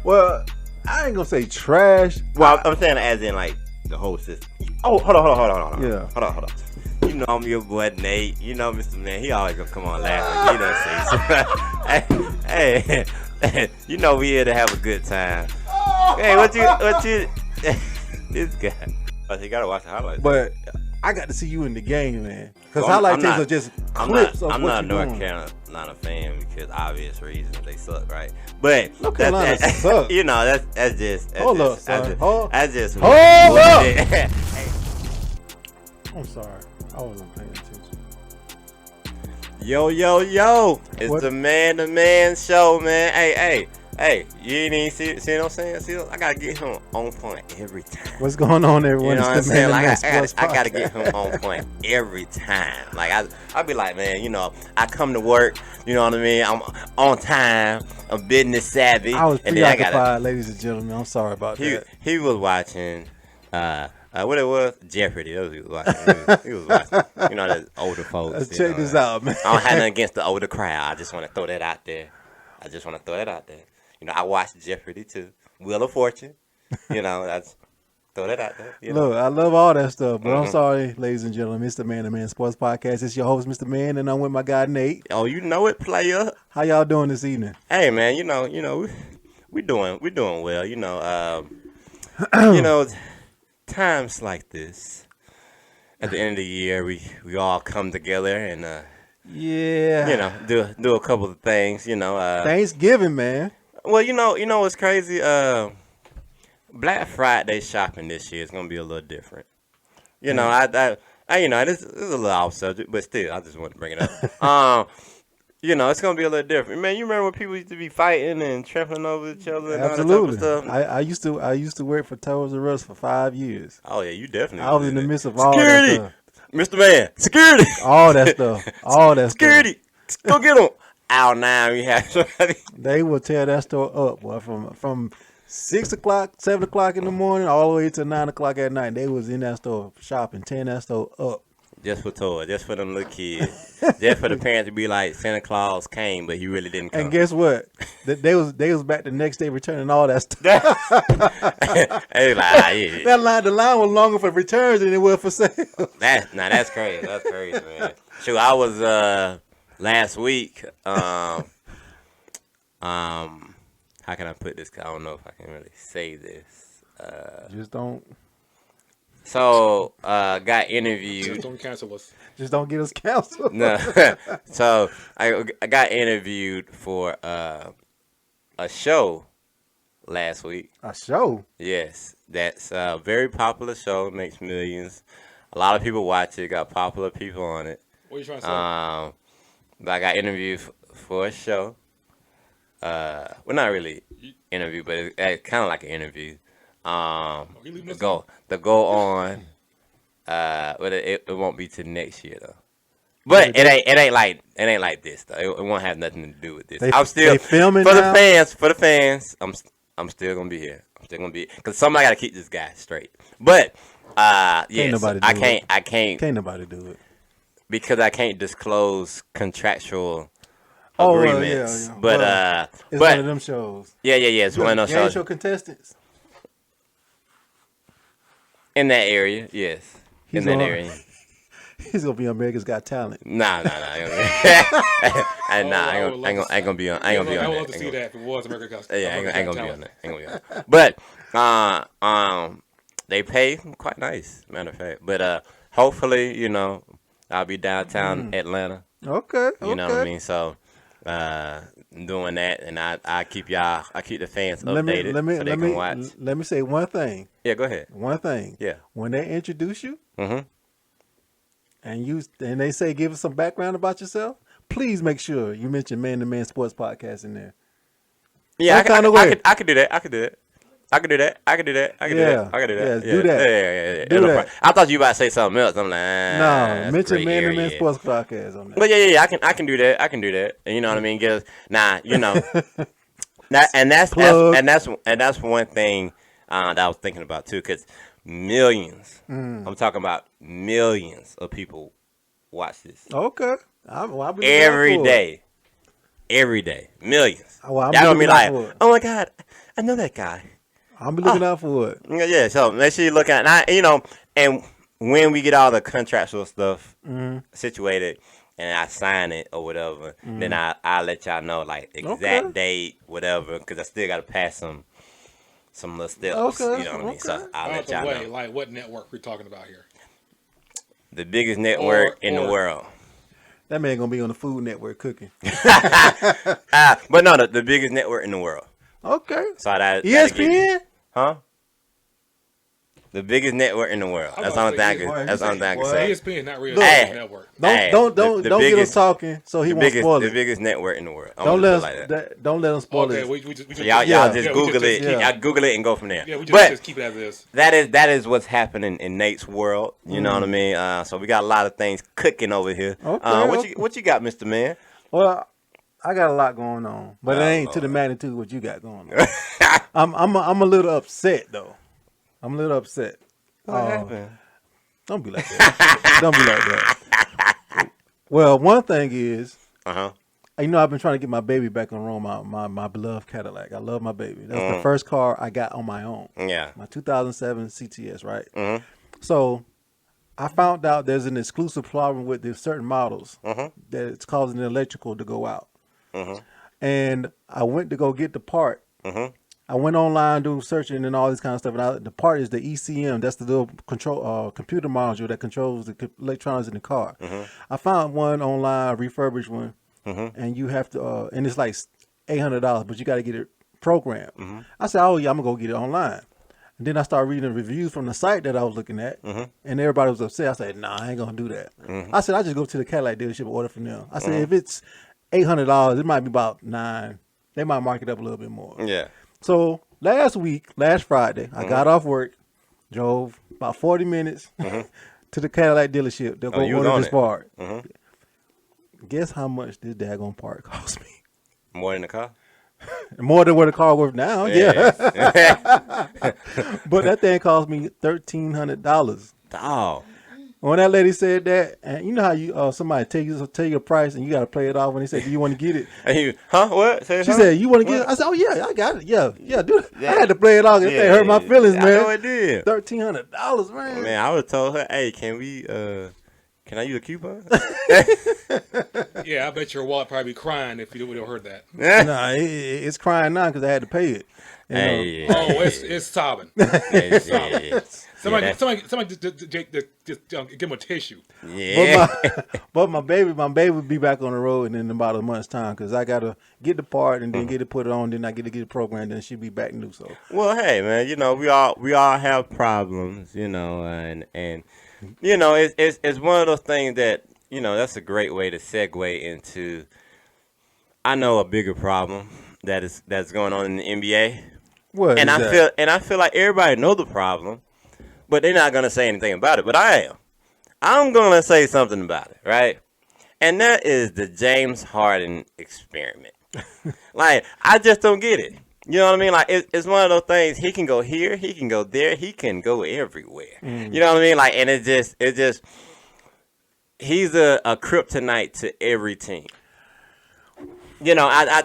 Well, I ain't gonna say trash. Well, I'm saying as in like the whole system. Oh, hold on. Yeah. Hold on. You know I'm your boy Nate. You know Mr. Man. He always gonna come on laughing. You know say hey, you know we here to have a good time. Hey, what you this guy. Oh, you gotta watch the highlights. But I got to see you in the game, man. Because Well, highlight I'm tapes not- are just I'm clips not, of I'm what not a you're North doing. Carolina fan because obvious reasons they suck, right? But North Carolina suck. You know, that's just Hold up, son. That's just Hold up. Hey, I'm sorry. I wasn't paying attention. yo! It's What? the man show, man. Hey! You ain't even see what I'm saying? See, I gotta get him on point every time. What's going on, everyone? You know what I'm It's the saying? Man Like to Man Sports I gotta Podcast. get him on point every time. Like I be like, man, you know, I come to work, you know what I mean? I'm on time, I'm business savvy. I was and then I preoccupied, gotta. ladies and gentlemen. I'm sorry about that. He was watching. What it was? Jeopardy. That was he was watching. He was watching. You know, the older folks. Let's you check know, this out, man. I don't have nothing against the older crowd. I just want to throw that out there. You know, I watched Jeopardy too. Wheel of Fortune. You know, that's throw that out there. You know? Look, I love all that stuff, but I'm Mhm. sorry, ladies and gentlemen. It's the Man to Man Sports Podcast. It's your host, Mr. Man, and I'm with my guy, Nate. Oh, you know it, player. How y'all doing this evening? Hey, man. You know, we doing well. You know, times like this. At the end of the year, we all come together and Yeah. you know do a couple of things. You know, Thanksgiving, man. well, you know what's crazy? Black Friday shopping this year is gonna be a little different. You know, I you know, this is a little off subject, but still, I just want to bring it up. You know, it's gonna be a little different. Man, you remember when people used to be fighting and trampling over each other and Absolutely. all that type of stuff? I used to work for Toys R Us for 5 years. Oh yeah, you definitely. I was did in the that. midst of all Security, that Mr. Man, security, all that stuff. All that stuff. security, go get him. Out now, we have somebody. They will tear that store up, boy, from 6 o'clock, 7 o'clock in the morning, all the way to 9 o'clock at night. They was in that store shopping, tearing that store up. Just for toys, just for them little kids, just for the parents to be like Santa Claus came, but he really didn't come. And guess what? They was back the next day returning all that stuff. They like, yeah. The line was longer for returns than it was for sale. That's crazy. That's crazy, man. Shoot, I was last week. How can I put this? 'Cause I don't know if I can really say this. Just don't Got interviewed. Just don't cancel us. Just don't get us canceled. No. So I got interviewed for a show last week. A show. Yes, that's a very popular show. Makes millions. A lot of people watch it. Got popular people on it. What are you trying to say? But I got interviewed for a show. Well, not really interview, but it's kind of like an interview. You leaving us To go on. But it won't be till next year though. But it ain't like this though. It won't have nothing to do with this. I'm still they filming for now? the fans. I'm still gonna be here. I'm still gonna be because somebody gotta keep this guy straight. But yes, nobody do I can't Can't nobody do it. because I can't disclose contractual Oh, agreements. yeah. But Well, It's but one of them shows. yeah. It's one of Game those shows show contestants. in that area. Yes, He's in that on- area. He's gonna be America's Got Talent. Nah. I ain't gonna be on. I ain't gonna be I on would that. love to see that if it was American Costume. Yeah, I ain't gonna be on that. Ain't gonna be on that. But they pay quite nice. Matter of fact. But hopefully, you know, I'll be downtown Atlanta. Okay. You know what I mean? So doing that, and I keep the fans updated so they can watch. Let me say one thing. Yeah, go ahead. One thing. Yeah. When they introduce you Mhm. and they say give us some background about yourself, please make sure you mention Man to Man Sports Podcast in there. Yeah, Some kind of way. I could do that. I could do that. Yeah. do that. Yes, do that. Yeah. Do No that. problem. I thought you about to say something else. I'm like, No, mention Man to Man Sports Podcast on there. But yeah, I can do that. And you know what I mean? You know, that's one thing that I was thinking about too, because millions. I'm talking about millions of people watch this Okay. I'll be every looking out for it. day. Every day, millions. Well, I'm Y'all gonna be looking out like, for it. oh my God, I know that guy. I'll be looking out for it. Yeah, so make sure you look at and when we get all the contractual stuff situated and I sign it or whatever, then I'll let y'all know like exact date, whatever, because I still got to pass some little steps. Okay, You know what I mean? So I'll Out let the y'all way, know. like what network we're talking about here? The biggest network in the or- world. That man gonna be on the Food Network cooking. But no, the biggest network in the world. Okay. So that'll give ESPN. you- Huh? The biggest network in the world. I'm That's about all to thing I say, can. That's the only thing I can boy. say. ESPN, not real Hey. network. Hey, Don't the get us biggest- talking. So he The won't biggest, spoil the it. biggest network in the world. I'm Don't gonna let put it us. like that. Don't let him spoil Okay, it. we just So y'all Yeah. just yeah, we Google it. yeah. Y'all Google it and go from there. Yeah, we but just keep it as is. that is what happening in Nate's world. You know what I mean? So we got a lot of things cooking over here. Okay. What you got, Mr. Man? Well, I got a lot going on, but it Oh, ain't to the Lord. magnitude what you got going on. I'm a little upset though. I'm a little upset. What happened? Don't be like that. Don't be like that. Well, one thing is, Uh-huh. I've been trying to get my baby back on road, my beloved Cadillac. I love my baby. That's the first car I got on my own. Yeah. My 2007 CTS, right? Mhm. So I found out there's an exclusive problem with the certain models that it's causing the electrical to go out. And I went to go get the part. I went online doing searching and all this kind of stuff. And the part is the ECM. That's the little computer module that controls the electronics in the car. I found one online, a refurbished one, and you have to, and it's like $800, but you got to get it programmed. I said, oh yeah, I'm gonna go get it online. And then I started reading reviews from the site that I was looking at, and everybody was upset. I said, nah, I ain't gonna do that. I said, I just go to the Cadillac dealership and order from them. I said, if it's $800, it might be about $9. They might mark it up a little bit more. Yeah. So last Friday, I got off work, drove about 40 minutes to the Cadillac dealership to go you was order on this it. part. Guess how much this daggone part cost me? More in the car? More than what the car worth now, yeah. But that thing cost me $1,300. Oh. When that lady said that, and you know how you somebody tell you a price and you got to play it off when they say, "Do you want to get it?" And you, huh? What? Say She something? said, "You want to get it?" I said, "Oh yeah, I got it. Yeah, do it." I had to play it off. That thing hurt my feelings, I man. know it did. $1,300, man. Man, I would have told her, hey, can I use a coupon? Yeah, I bet your wallet probably be crying if you would have heard that. Nah, it's crying now because I had to pay it. You know? Hey, Oh, it's sobbing. hey, yeah. Somebody, Yeah, somebody, just give him a tissue. Yeah. But my baby will be back on the road in about a month's time because I gotta get the part and then get it put on, then I get to get it programmed, then she'll be back new. So Well, hey, man, we all have problems, and it's one of those things that that's a great way to segue into. I know a bigger problem that's going on in the NBA, what? and is that? I feel like everybody know the problem, but they're not gonna say anything about it. But I am. I'm gonna say something about it, right? And that is the James Harden experiment. Like, I just don't get it. You know what I mean? Like, it's one of those things. He can go here, he can go there, he can go everywhere. You know what I mean? Like, and it just he's a kryptonite to every team. I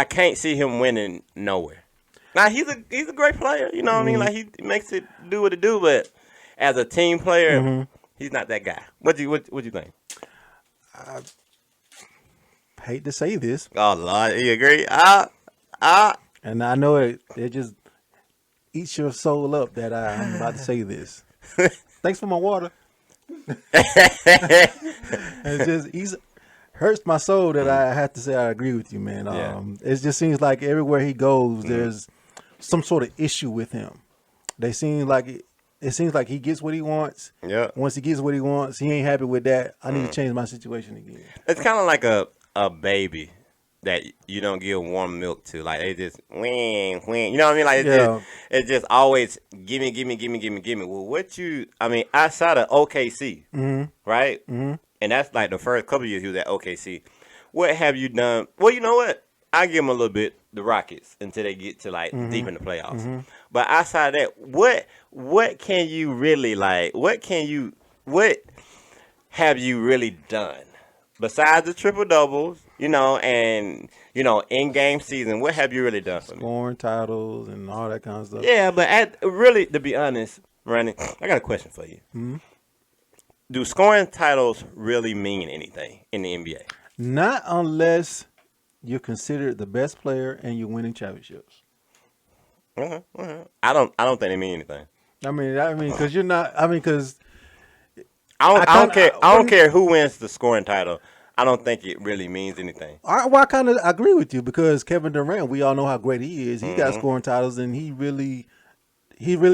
can't see him winning nowhere. Now he's a great player. You know what I mean? Like, he makes it do what it do, but as a team player, he's not that guy. What you think? Hate to say this, Oh Lord, you agree? and I know it just eats your soul up that I'm about to say this. Thanks for my water. It just hurts my soul that I have to say I agree with you, man. Yeah. It just seems like everywhere he goes, there's some sort of issue with him. It seems like he gets what he wants. Yeah. Once he gets what he wants, he ain't happy with that. I need to change my situation again. It's kind of like a baby that you don't give warm milk to. Like, they just wing. You know what I mean? Like, it's just always gimme. Well, outside of OKC, right? Mm-hmm. And that's like the first couple of years he was at OKC. What have you done? Well, you know what? I give him a little bit, the Rockets, until they get to like deep in the playoffs. But outside of that, what can you really like? What have you really done besides the triple doubles, and in game season, what have you really done for me? Scoring titles and all that kind of stuff. Yeah, but really, to be honest, Randy, I got a question for you. Mm-hmm. Do scoring titles really mean anything in the NBA? Not unless you're considered the best player and you're winning championships. I don't think they mean anything. I mean, because you're not. I mean, because I don't care. I don't care who wins the scoring title. I don't think it really means anything. I kind of agree with you because Kevin Durant, we all know how great he is. He got scoring titles, and he really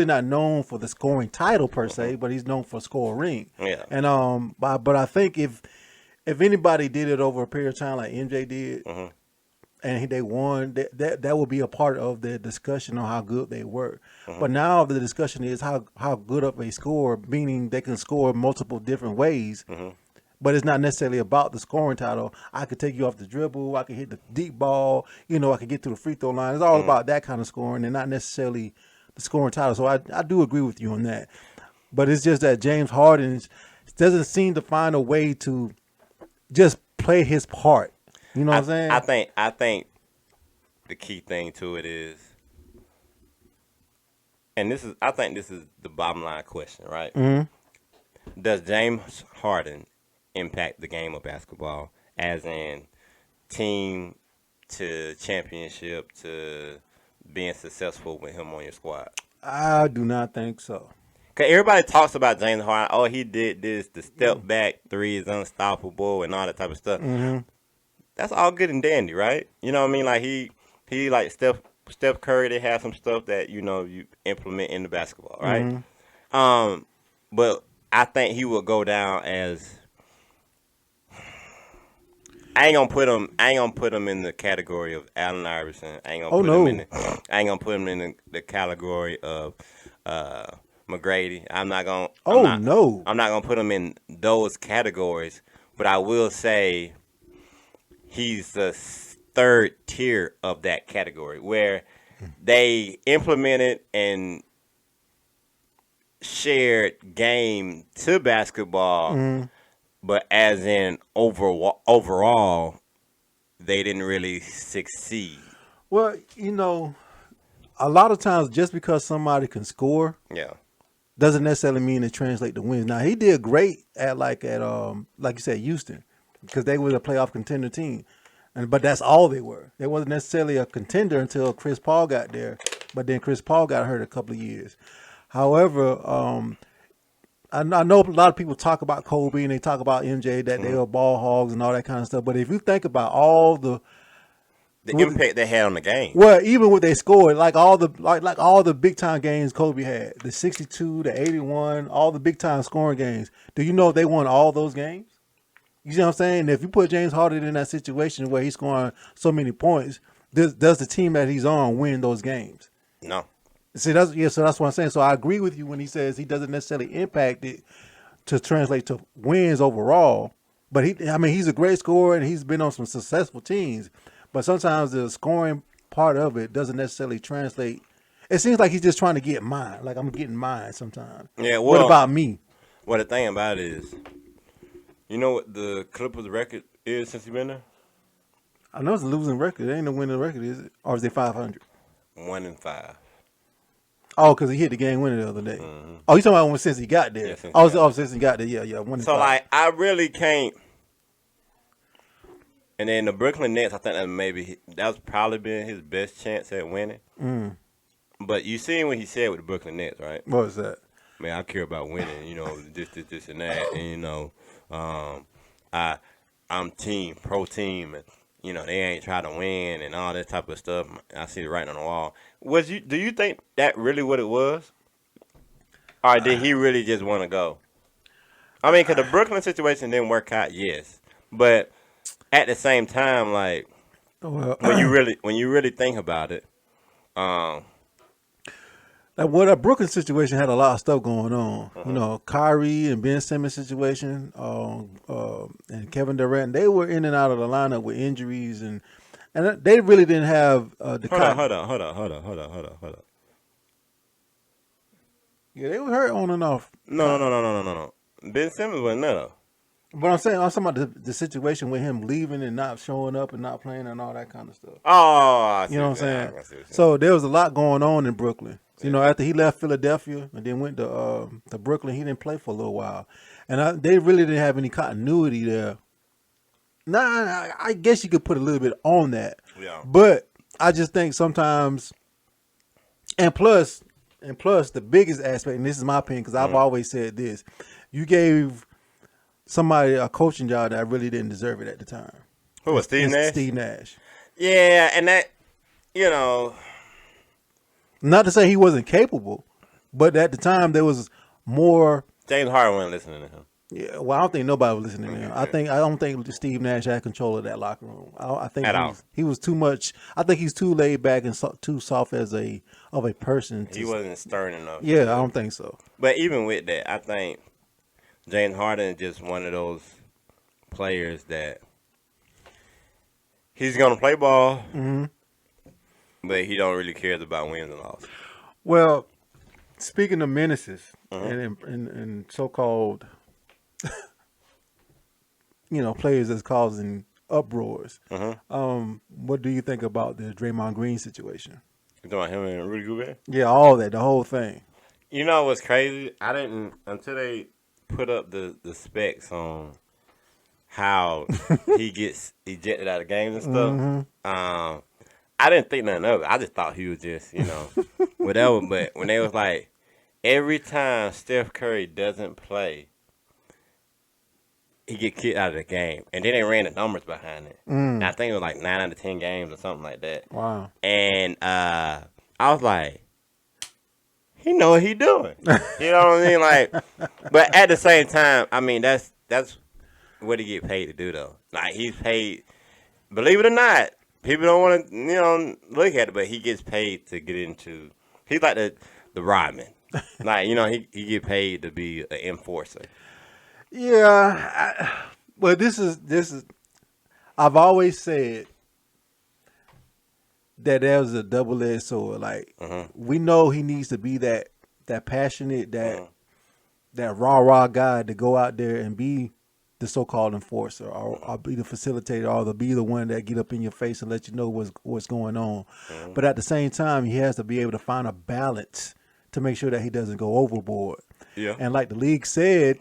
not known for the scoring title per se, but he's known for scoring. Yeah. And but I think if anybody did it over a period of time like MJ did, and they won, that would be a part of the discussion on how good they were. But now the discussion is how good of a scorer, meaning they can score multiple different ways. But it's not necessarily about the scoring title. I could take you off the dribble. I could hit the deep ball. I could get to the free throw line. It's all about that kind of scoring and not necessarily the scoring title. So I do agree with you on that. But it's just that James Harden doesn't seem to find a way to just play his part. You know what I'm saying? I think the key thing to it is, and I think this is the bottom line question, right? Mm-hmm. Does James Harden impact the game of basketball, as in team to championship to being successful with him on your squad? I do not think so. Cause everybody talks about James Harden. Oh, he did this. The step back three is unstoppable and all that type of stuff. Mm-hmm. That's all good and dandy, right? You know what I mean? Like he like Steph Curry. They have some stuff that you implement in the basketball, right? Mm-hmm. But I think he will go down as. I ain't gonna put him in the category of Allen Iverson. I ain't gonna put him in the category of McGrady. I'm not gonna put him in those categories. But I will say he's the third tier of that category where they implemented and shared game to basketball. But as in overall, they didn't really succeed. Well, a lot of times just because somebody can score, doesn't necessarily mean it translates to wins. Now he did great at like you said, Houston, because they were a playoff contender team, but that's all they were. They wasn't necessarily a contender until Chris Paul got there. But then Chris Paul got hurt a couple of years. However, I know a lot of people talk about Kobe and they talk about MJ, that they were ball hogs and all that kind of stuff. But if you think about all the impact they had on the game, well, even what they scored, like all the big time games Kobe had, the 62, the 81, all the big time scoring games. Do you know they won all those games? You see what I'm saying? If you put James Harden in that situation where he's scoring so many points, does the team that he's on win those games? No. See, so that's what I'm saying. So I agree with you when he says he doesn't necessarily impact it to translate to wins overall. But he's a great scorer and he's been on some successful teams. But sometimes the scoring part of it doesn't necessarily translate. It seems like he's just trying to get mine. Like I'm getting mine sometimes. Yeah. Well, what about me? Well, the thing about it is, you know what the Clippers record is since he's been there? I know it's a losing record. It ain't no winning record, is it? Or is it 500? 1-5. Oh, because he hit the game winner the other day. Mm-hmm. Oh, you talking about since he got there? Yeah, since he got there, yeah. 1-5. So like, I really can't. And then the Brooklyn Nets, I think that was probably been his best chance at winning. Mm. But you seen what he said with the Brooklyn Nets, right? What was that? Man, I care about winning. This, and that, and I'm pro team, and they ain't trying to win and all that type of stuff. I see it writing on the wall. Do you think that really what it was? Or did he really just want to go? I mean, because the Brooklyn situation didn't work out, yes. But at the same time, like, when you really think about it, that Brooklyn situation had a lot of stuff going on. Kyrie and Ben Simmons situation, and Kevin Durant, they were in and out of the lineup with injuries, and they really didn't have the. Hold on. Yeah, they were hurt on and off. No. Ben Simmons wasn't there, though. But I'm saying, I'm talking about the situation with him leaving and not showing up and not playing and all that kind of stuff. Oh, I see You know what I'm yeah, saying? I see what you're saying. So there was a lot going on in Brooklyn. So, after he left Philadelphia and then went to Brooklyn, he didn't play for a little while, and they really didn't have any continuity there. Nah, I guess you could put a little bit on that. Yeah. But I just think sometimes, and plus, the biggest aspect, and this is my opinion because I've always said this, you gave somebody a coaching job that really didn't deserve it at the time. Who was Steve It's Nash? Steve Nash. Yeah, and that, you know, Not to say he wasn't capable, but at the time there was more. James Harden wasn't listening to him. Yeah, well, I don't think nobody was listening to him. I don't think Steve Nash had control of that locker room. I think he was too much. I think he's too laid back and too soft of a person. He wasn't stern enough. Yeah, I don't think so. But even with that, I think James Harden is just one of those players that he's gonna play ball, but he don't really care about wins and losses. Well, speaking of menaces and so-called, players that's causing uproars, what do you think about the Draymond Green situation? You talking about him and Rudy Gobert? Yeah, all that, the whole thing. You know what's crazy? I didn't until they put up the specs on how he gets ejected out of games and stuff. I didn't think nothing of it. I just thought he was just, whatever. But when they was like, every time Steph Curry doesn't play, he get kicked out of the game. And then they ran the numbers behind it. And I think it was like 9 out of 10 games or something like that. Wow. And I was like, he know what he doing. You know what I mean? Like, but at the same time, I mean, that's what he get paid to do, though. Like, he's paid, believe it or not, people don't want to, look at it, but he gets paid to get into, he's like the Rodman. Like, he get paid to be an enforcer. Yeah, but this is. I've always said that there's a double-edged sword. Like we know he needs to be that passionate, that rah guy to go out there and be the so-called enforcer, or be the facilitator, or to be the one that get up in your face and let you know what's going on. But at the same time, he has to be able to find a balance to make sure that he doesn't go overboard. Yeah. And like the league said,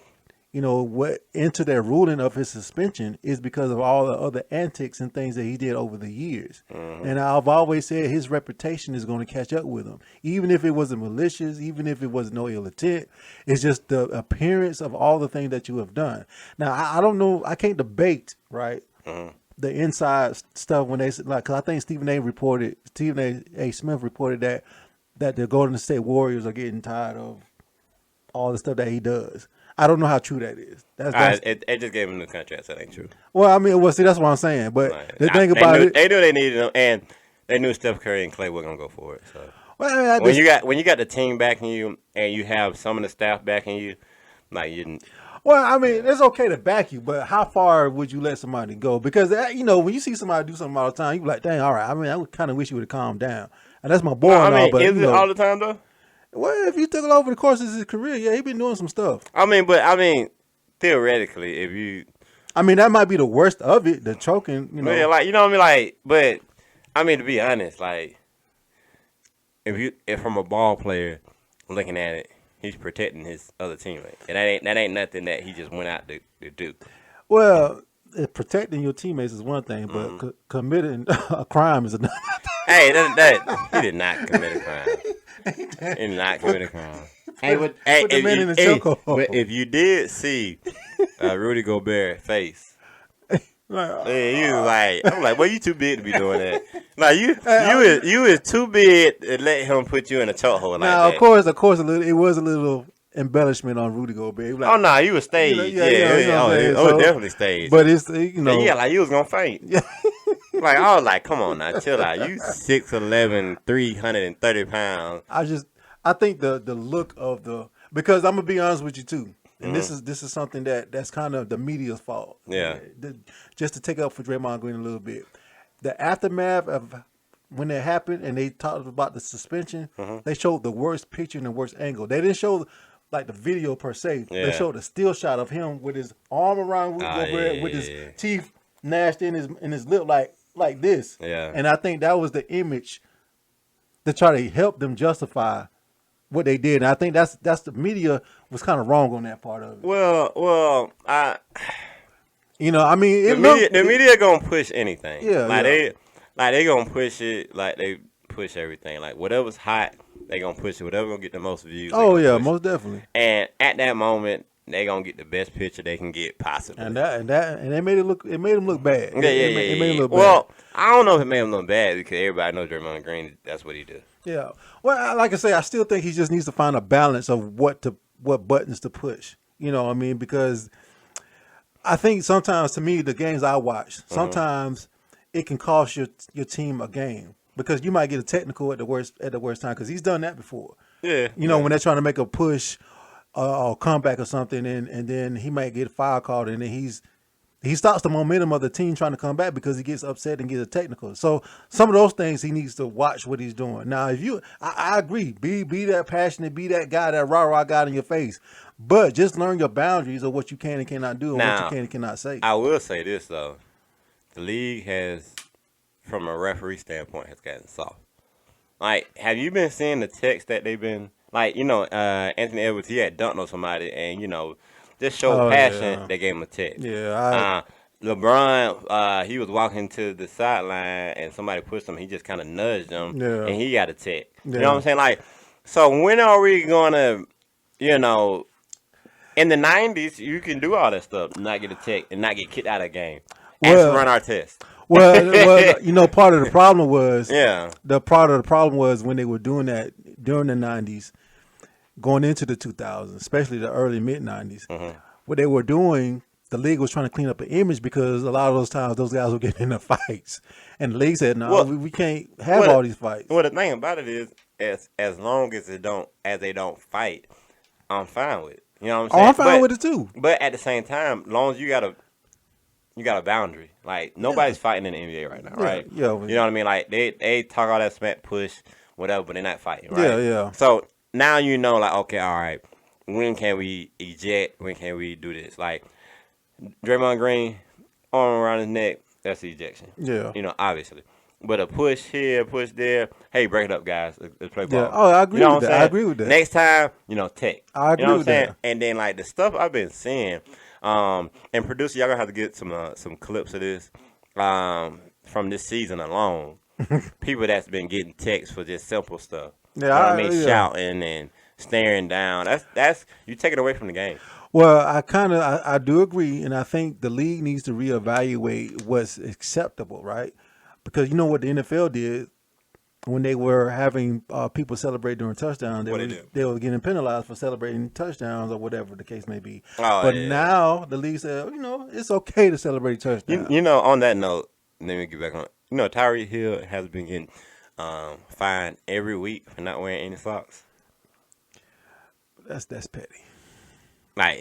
what into their ruling of his suspension is because of all the other antics and things that he did over the years. And I've always said his reputation is going to catch up with him. Even if it wasn't malicious, even if it was no ill intent, it's just the appearance of all the things that you have done. Now, I don't know. I can't debate, right? The inside stuff when they, like, cause I think Stephen A. Smith reported that the Golden State Warriors are getting tired of all the stuff that he does. I don't know how true that is. It just gave him the contract, so that ain't true. Well, I mean, see, that's what I'm saying. But the thing they about knew, it, they knew they needed him, and they knew Steph Curry and Clay were gonna go for it. So well, when you got the team backing you, and you have some of the staff backing you, like you didn't. well, I mean, it's okay to back you, but how far would you let somebody go? Because when you see somebody do something all the time, you be like, dang, all right. I mean, I would kind of wish you would have calmed down. And that's my boy. Well, I mean, but is it all the time though? Well, if you took it over the course of his career, yeah, he been doing some stuff. I mean, theoretically, if you, I mean, that might be the worst of it, the choking. yeah, like what I mean, like, but I mean, to be honest, like, if from a ball player looking at it, he's protecting his other teammate, and that ain't nothing that he just went out to do. Well, protecting your teammates is one thing, but committing a crime is another. Hey, he did not commit a crime. He did not commit a crime. Put the man in the chokehold. But if you did see Rudy Gobert's face, he was like, I'm like, well, you too big to be doing that. Like you is too big to let him put you in a chokehold like now, that. Of course, it was a little embellishment on Rudy Gobert. Like, oh no, you was staged. It was definitely staged. But it's like you was gonna faint. Yeah. Like I was like, come on now, chill out. You 6'11", 330 pounds. I think the look of because I'm gonna be honest with you too, and this is something that's kind of the media's fault. Yeah. Just to take up for Draymond Green a little bit, the aftermath of when it happened and they talked about the suspension, they showed the worst picture and the worst angle. They didn't show like the video per se. Yeah. They showed a still shot of him with his arm around Rudy Gobert, with his teeth gnashed in his lip like this. Yeah. And I think that was the image to try to help them justify what they did. And I think that's the media was kind of wrong on that part of it. Well, I mean, the media gonna push anything. Yeah, they gonna push it like they push everything. Like whatever's hot, they gonna push it. Whatever gonna get the most views. Oh they yeah, gonna push most definitely. it. And at that moment, they gonna get the best picture they can get possibly. And they made it look. It made him look bad. Yeah. It made him look bad. Well, I don't know if it made him look bad because everybody knows Draymond Green. That's what he do. Yeah. Well, like I say, I still think he just needs to find a balance of what buttons to push. You know what I mean? Because I think sometimes, to me, the games I watch, sometimes it can cost your team a game because you might get a technical at the worst time because he's done that before. Yeah. When they're trying to make a push or comeback or something, and then he might get a foul called, and then he stops the momentum of the team trying to come back because he gets upset and gets a technical. So some of those things he needs to watch what he's doing. Now, I agree, be that passionate, be that guy, that rah guy in your face, but just learn your boundaries of what you can and cannot do and what you can and cannot say. I will say this though, the league has, from a referee standpoint, has gotten soft. Like, have you been seeing the text that they've been like? Anthony Edwards, he had dunked on somebody, and just showed passion. Yeah. They gave him a text. Yeah, LeBron, he was walking to the sideline and somebody pushed him. He just kind of nudged him, Yeah. and he got a text. Yeah. You know what I'm saying? Like, so when are we gonna, in the 90s, you can do all that stuff, not get a text and not get kicked out of the game. Well- Run our test. well, part of the problem was Yeah. when they were doing that during the 90s, going into the 2000s, especially the early mid 90s. What they were doing, the league was trying to clean up an image because a lot of those times those guys were getting into fights, and the league said, "No, Well, we can't have all these fights." Well, the thing about it is, as long as they don't fight, I'm fine with it. You know what I'm saying? I'm fine with it too. But at the same time, as long as you got a boundary. Like nobody's fighting in the NBA right now, right? Yeah. You know what I mean? Like they talk all that smack, push, whatever, but they're not fighting, right? Yeah. So now like, okay, all right, when can we eject? When can we do this? Like Draymond Green, arm around his neck, that's the ejection. Yeah. Obviously. But a push here, push there. Hey, break it up, guys. Let's play ball. Yeah. Oh, I agree You know with what that. I'm I saying? agree with that. Next time, tech. I agree you know what with I'm saying? that. And then like the stuff I've been seeing, and producer, y'all gonna have to get some clips of this from this season alone. People that's been getting texts for just simple stuff. Yeah, You know what I mean? yeah. Shouting and staring down. That's you take it away from the game. Well, I do agree, and I think the league needs to reevaluate what's acceptable, right? Because you know what the NFL did when they were having people celebrate during touchdowns, they were getting penalized for celebrating touchdowns or whatever the case may be. But now the league said, it's okay to celebrate touchdowns. On that note, let me get back on. Tyreek Hill has been getting fined every week for not wearing any socks. That's petty. Like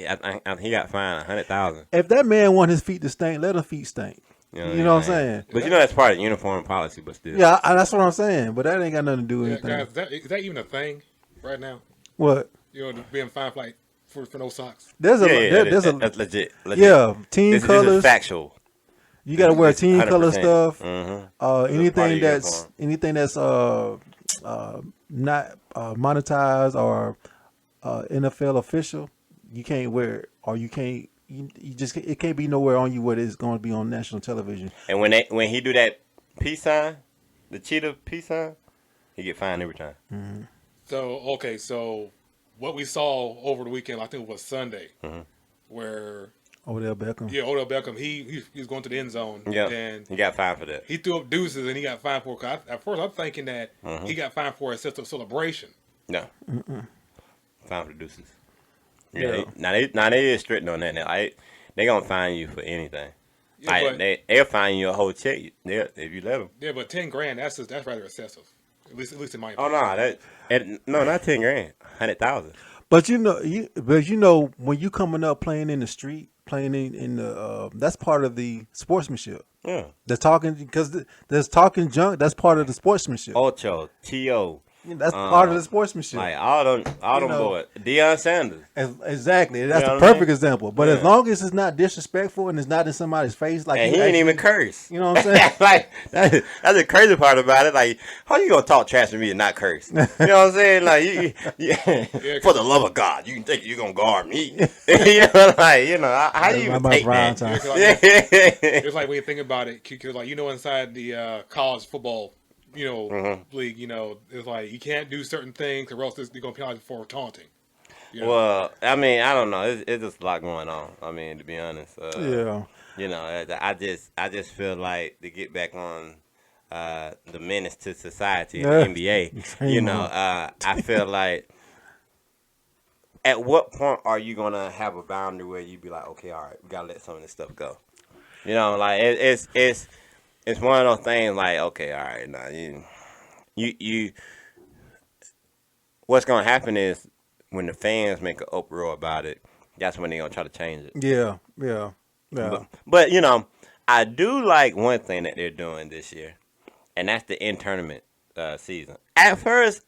he got fined $100,000. If that man want his feet to stink, let his feet stink. You know what I'm saying? But that's part of the uniform policy. But still, yeah, that's what I'm saying. But that ain't got nothing to do with anything. Guys, is that even a thing right now? What? Being fined for no socks. There's that's legit. Yeah, team this colors. is factual. You got to wear team 100%. color stuff. Mm-hmm. Anything that's not monetized or NFL official, you can't wear it, or you can't. You just it can't be nowhere on you where it's going to be on national television. And when he do that peace sign, the cheetah peace sign, he get fined every time. Mm-hmm. So what we saw over the weekend, I think it was Sunday, where Odell Beckham. Yeah, Odell Beckham. He was going to the end zone. Yeah, and he got fined for that. He threw up deuces and he got fined for it. At first, I'm thinking that he got fined for a sense of celebration. No, fined for deuces. Yeah, now they is strict on that. Now they gonna fine you for anything. Yeah, they'll fine you a whole check. If you let them. Yeah, but $10,000 that's rather excessive. At least in my opinion. Oh no, not $10,000, $100,000. But when you coming up playing in the street, playing in the that's part of the sportsmanship. Yeah, there's talking junk. That's part of the sportsmanship. Ocho, T.O., That's part of the sportsmanship. Like all them boys. Deion Sanders. Exactly. That's You know the what I perfect mean? example. But as Yeah. long as it's not disrespectful and it's not in somebody's face, like And you he ain't even actually- curse. You know what I'm saying? Like that's the crazy part about it. Like, how you gonna talk trash to me and not curse? You know what I'm saying? Like, for the love of God, you think you gonna guard me? You know, like, how you even My take Brian that? time. Like, Yeah. it's like when you think about it, because like inside the college football, league, it's like you can't do certain things or else you're gonna penalize for taunting. You know? Well, I mean, I don't know. It's just a lot going on. I mean, to be honest. Yeah. I just feel like to get back on the menace to society in Yeah. the NBA. Same I feel like at what point are you gonna have a boundary where you be like, okay, all right, we gotta let some of this stuff go. Like it's one of those things. Like, okay, all right, now you what's gonna happen is when the fans make an uproar about it, that's when they're gonna try to change it. Yeah. But I do like one thing that they're doing this year, and that's the in tournament season. At first,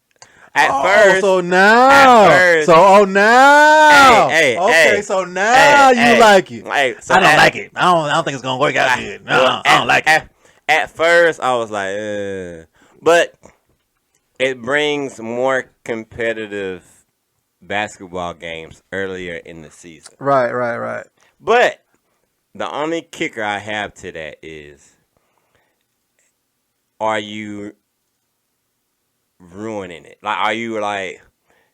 So now, first- now, Hey, okay, hey, so now you like it. Hey, so I don't at- like it. I don't think it's gonna work out good. No, well, I don't like it. At first, I was like, but it brings more competitive basketball games earlier in the season. Right. But the only kicker I have to that is, are you ruining it? Like, are you like,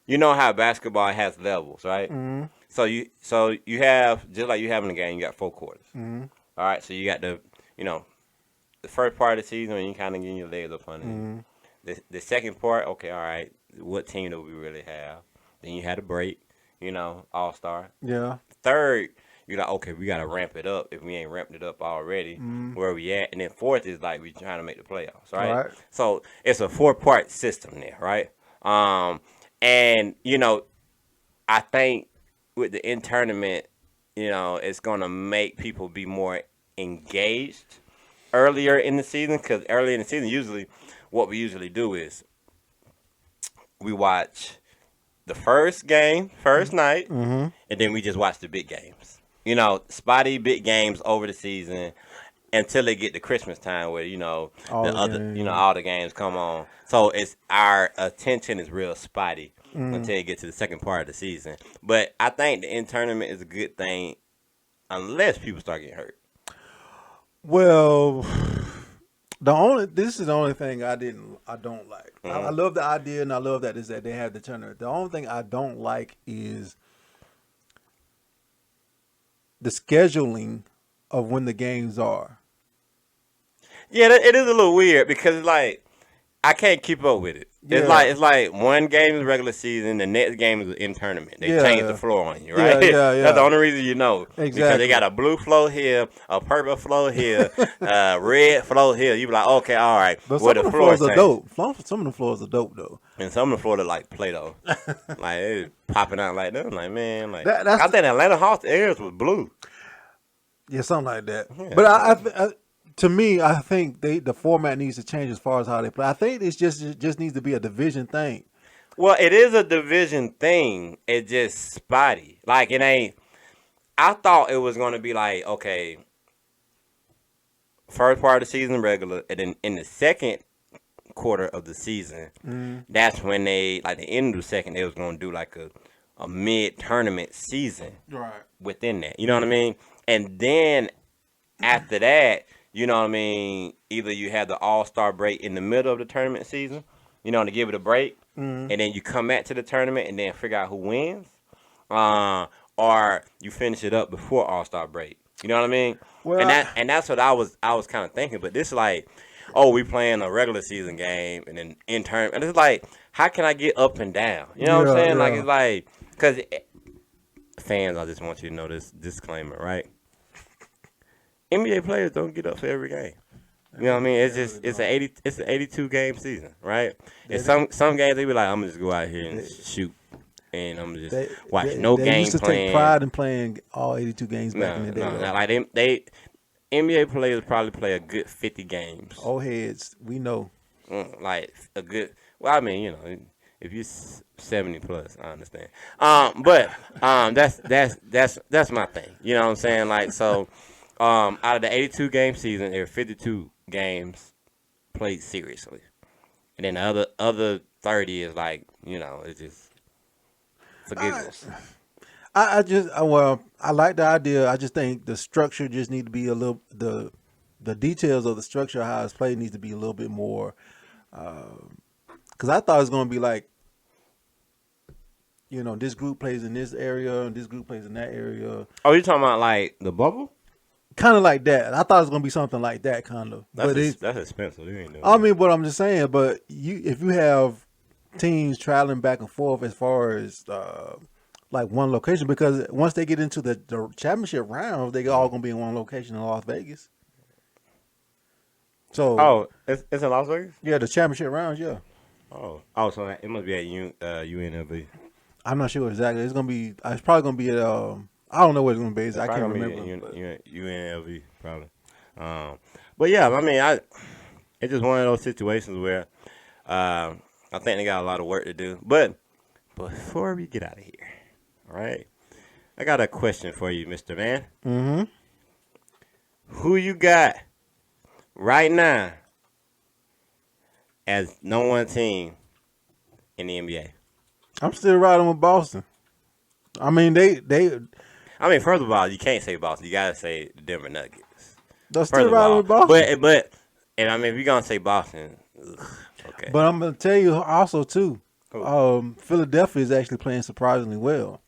how basketball has levels, right? Mm-hmm. So you have, just like you have in the game, you got 4 quarters. Mm-hmm. All right, so you got the first part of the season when you kind of getting your legs up on it. Mm-hmm. The second part, okay, all right, what team do we really have? Then you had a break, All Star. Yeah. Third, you're like, okay, we gotta ramp it up if we ain't ramped it up already. Where we at? And then fourth is like we trying to make the playoffs, right? Right. So it's a 4-part system there, right? And I think with the in tournament, it's gonna make people be more engaged earlier in the season, because early in the season, usually what we usually do is we watch the first game, first night, and then we just watch the big games. Spotty big games over the season until they get to Christmas time where, All the the other, games. all the games come on. So it's our attention is real spotty until you get to the second part of the season. But I think the in tournament is a good thing unless people start getting hurt. Well, this is the only thing I don't like. I love the idea and I love that they have the tournament. The only thing I don't like is the scheduling of when the games are. Yeah, it is a little weird because it's like I can't keep up with it. Yeah. It's like one game is regular season, the next game is in tournament. They Yeah. change the floor on you, right? Yeah. That's the only reason you know. Because Exactly. they got a blue floor here, a purple floor here, red floor here. You be like, okay, all right. But Where some of the floor floors are change. dope. Some of the floors are dope though. And some of the floor look like Play-Doh. Like it's popping out like that. I'm like, man, like That's I think Atlanta Hawks airs was blue. Yeah, something like that. Yeah. But to me, I think the format needs to change as far as how they play. I think it just needs to be a division thing. Well, it is a division thing. It's just spotty. Like, it ain't. I thought it was going to be like, okay, first part of the season regular, and then in the second quarter of the season, that's when they, like the end of the second, they was going to do like a mid-tournament season Right. within that. You know what I mean? And then after that, you know what I mean, either you have the All-Star break in the middle of the tournament season, to give it a break, and then you come back to the tournament and then figure out who wins, or you finish it up before All-Star break. You know what I mean? Well, and that's what I was kind of thinking. But this like, oh, we playing a regular season game and then in tournament, and it's like, how can I get up and down? You know what I'm Yeah, saying? Like yeah. it's like, because fans, I just want you to know this disclaimer, right? NBA players don't get up for every game. You know what I mean? It's an 82 game season, right? And some games they be like, I'm gonna just go out here and shoot, and I'm just watch they game used to plan. take pride in playing all 82 games back in the day. though. Like they NBA players probably play a good 50 games. Old heads, we know. Like a good Well, I mean, if you're 70 plus, I understand. But that's my thing. You know what I'm saying? Like, so, out of the 82 game season, there are 52 games played seriously, and then the other 30 is like, it's just forgiveness. Well, I like the idea. I just think the structure just need to be a little the details of the structure of how it's played needs to be a little bit more. Because I thought it was going to be like, this group plays in this area and this group plays in that area, Oh, you talking about like the bubble? kind of like that. I thought it was going to be something like that, kind of. That's expensive. You ain't doing I that. mean, but I'm just saying. But if you have teams traveling back and forth as far as like one location, because once they get into the championship round, they all gonna be in one location in Las Vegas. So Oh, it's in Las Vegas. yeah, the championship rounds, yeah. Oh, so it must be at UNLV. I'm not sure exactly. It's gonna be. It's probably gonna be at. I don't know what it's gonna be. I can't Probably remember. gonna but- be at UNLV probably. But yeah, I mean, it's just one of those situations where I think they got a lot of work to do. But before we get out of here, all right, I got a question for you, Mr. Man. Mm-hmm. Who you got right now as no one team in the NBA? I'm still riding with Boston. I mean, they I mean, first of all, you can't say Boston. You gotta say the Denver Nuggets. they're First still of riding all, with Boston. and I mean, if you're gonna say Boston, okay. But I'm gonna tell you also too. Who? Philadelphia is actually playing surprisingly well.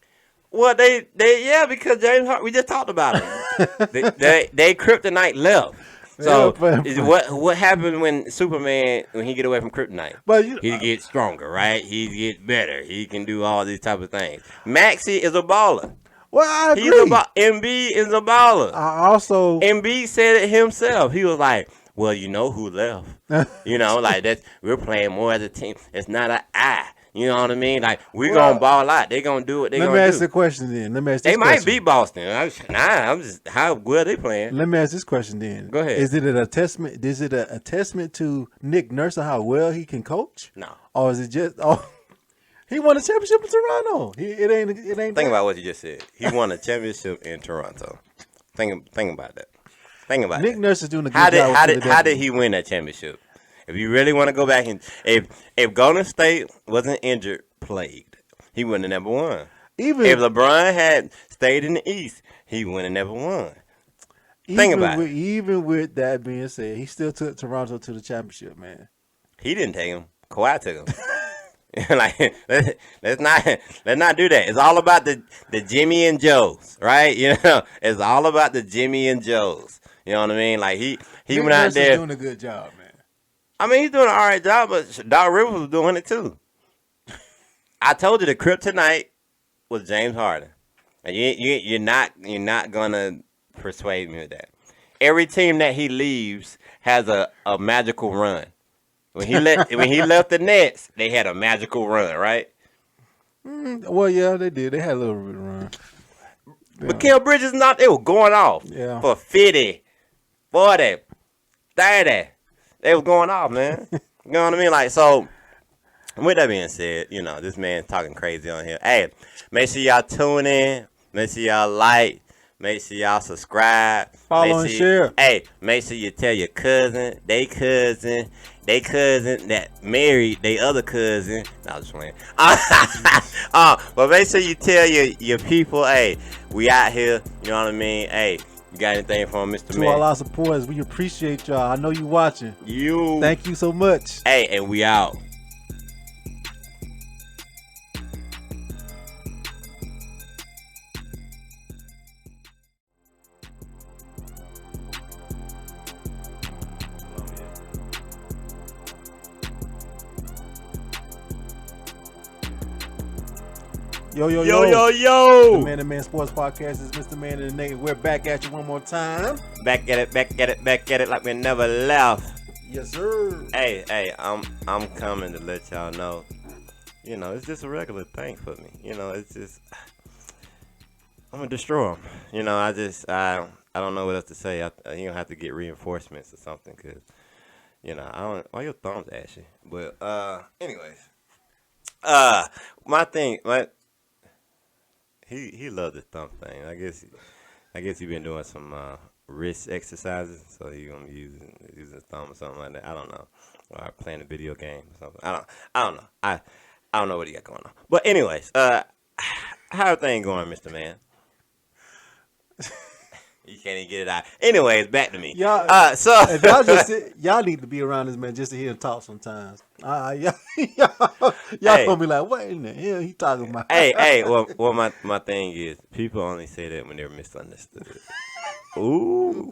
Well, yeah, because James Harden, we just talked about it. they kryptonite left. So Yeah, what happened when Superman when he get away from kryptonite? But He gets stronger, right? He gets better. He can do all these type of things. Maxey is a baller. well, I agree. He's Embiid is a baller. I also Embiid said it himself. He was like, "Well, you know who left? Like that. We're playing more as a team. It's not an I. You know what I mean? Like we're gonna ball out. They gonna do what they let gonna me do. ask the question then. Let me ask They this might question. beat Boston. I'm just how well they playing. Let me ask this question then. Go ahead. Is it a testament? Is it a testament to Nick Nurse and how well he can coach, No. or is it just he won a championship in Toronto? It ain't. Think about what you just said. He won a championship in Toronto. Think about that. Think about Nick that. Nurse is doing a good How job. with how Philadelphia. did he win that championship? If you really want to go back and if Golden State wasn't injured plagued, he wouldn't have never won. Even If LeBron had stayed in the East, he wouldn't have never won. think about it. Even with that being said, he still took Toronto to the championship, man. He didn't take him. Kawhi took him. Like let's not do that. It's all about the Jimmy and Joes, right? It's all about the Jimmy and Joes. You know what I mean? Like he Nick went out Nurse is there. doing a good job, man. I mean, he's doing an all right job, but Doc Rivers was doing it too. I told you the kryptonite was James Harden, and you're not gonna persuade me with that. Every team that he leaves has a magical run. When he left the Nets, they had a magical run, right? Well, yeah, they did. They had a little bit of run. But Mikal Bridges they were going off Yeah. for 50, 40, 30. They was going off, man. You know what I mean? Like, so, with that being said, this man's talking crazy on here. Hey, make sure y'all tune in. Make sure y'all like. Make sure y'all subscribe. Follow and share. Hey, make sure you tell your cousin, they cousin that married they other cousin. No, I'm just playing. But make sure you tell your people, hey, we out here. You know what I mean? Hey, you got anything from Mr. To all Man? our supporters, we appreciate y'all. I know you watching. You. Thank you so much. Hey, and we out. Yo, yo, Yo, yo. yo, The yo. Man to Man Sports Podcast is Mr. Man and the Nate. We're back at you one more time. Back at it like we never left. Yes, sir. Hey, I'm coming to let y'all know. It's just a regular thing for me. It's just I'm gonna destroy them. I don't know what else to say. You don't have to get reinforcements or something, cause You know, I don't. Why your thumbs ashy? But anyways, my thing, he loved the thumb thing. I guess he been doing some wrist exercises, so he gonna be using his thumb or something like that. I don't know, or playing a video game or something. I don't know. I don't know what he got going on. But anyways, how everything going, Mr. Man? You can't even get it out. Anyways, back to me. Y'all, So if y'all just y'all need to be around this man just to hear him talk sometimes. Y'all Hey. gonna be like, what in the hell he talking about? hey, well, my thing is, people only say that when they're misunderstood. Ooh,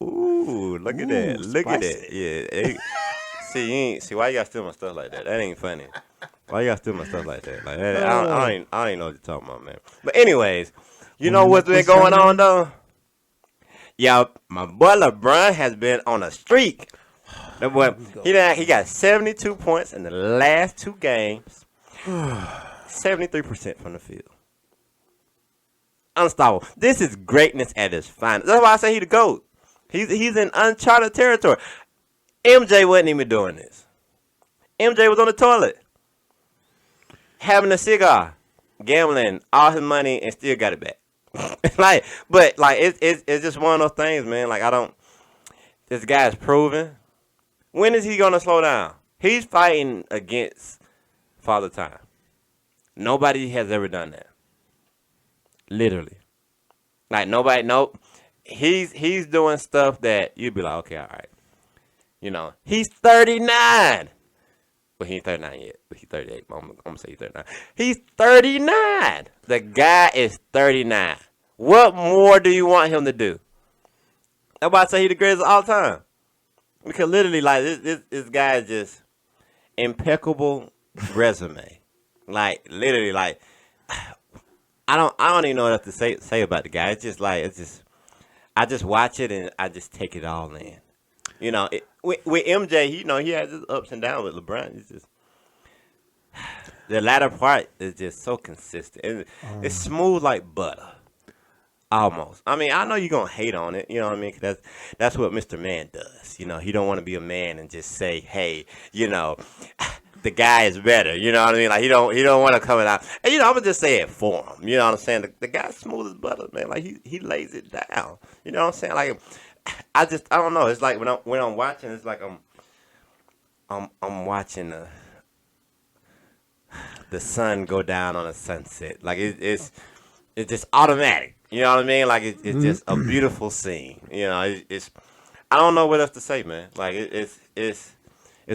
look at that, look at spicy. that. Yeah, see, you ain't see why you got to steal my stuff like that. That ain't funny. Why you got to steal my stuff like that? Like that, I don't even know what you're talking about, man. But anyways, you know what's been going on though? Yeah, my boy LeBron has been on a streak. That boy, he got 72 points in the last 2 games. 73% from the field. Unstoppable. This is greatness at its finest. That's why I say he the GOAT. He's in uncharted territory. MJ wasn't even doing this. MJ was on the toilet, having a cigar, gambling all his money, and still got it back. It's just one of those things, man. Like, this guy's proven. When is he gonna slow down? He's fighting against Father Time. Nobody has ever done that. Literally. Like, nobody, nope. He's doing stuff that you'd be like, okay, all right. You know, he's 39. Well, he ain't 39 yet, but he's 38. I'm gonna say he's 39. He's 39. The guy is 39. What more do you want him to do? That's why I say he's the greatest of all time. Because literally, like, this guy is just impeccable resume. Like, literally, like, I don't even know what else to say about the guy. I just watch it and I just take it all in. You know, with MJ, you know, he has his ups and downs. With LeBron, it's just the latter part is just so consistent. It's smooth like butter, almost. I mean, I know you're gonna hate on it. You know what I mean? 'Cause that's what Mr. Man does. You know, he don't want to be a man and just say, hey, you know, the guy is better. You know what I mean? Like, he don't want to come out. And, you know, I'm gonna just say it for him. You know what I'm saying? The guy's smooth as butter, man. Like, he lays it down. You know what I'm saying? Like, I don't know. It's like when I'm watching, it's like I'm watching the sun go down on a sunset. Like, it's just automatic. You know what I mean? Like, it's just a beautiful scene. You know, it's I don't know what else to say, man. Like, it's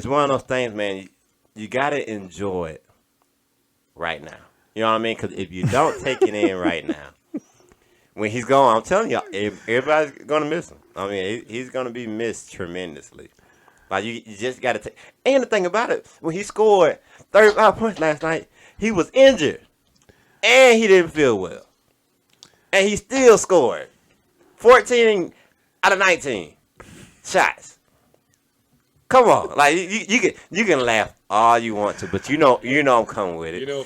one of those things, man. You gotta enjoy it right now. You know what I mean? Because if you don't take it in right now, when he's gone, I'm telling y'all, everybody's gonna miss him. I mean, he's gonna be missed tremendously. Like, you just gotta take. And the thing about it, when he scored 35 points last night, he was injured, and he didn't feel well, and he still scored 14 out of 19 shots. Come on, like you can laugh all you want to, but you know I'm coming with it. You know,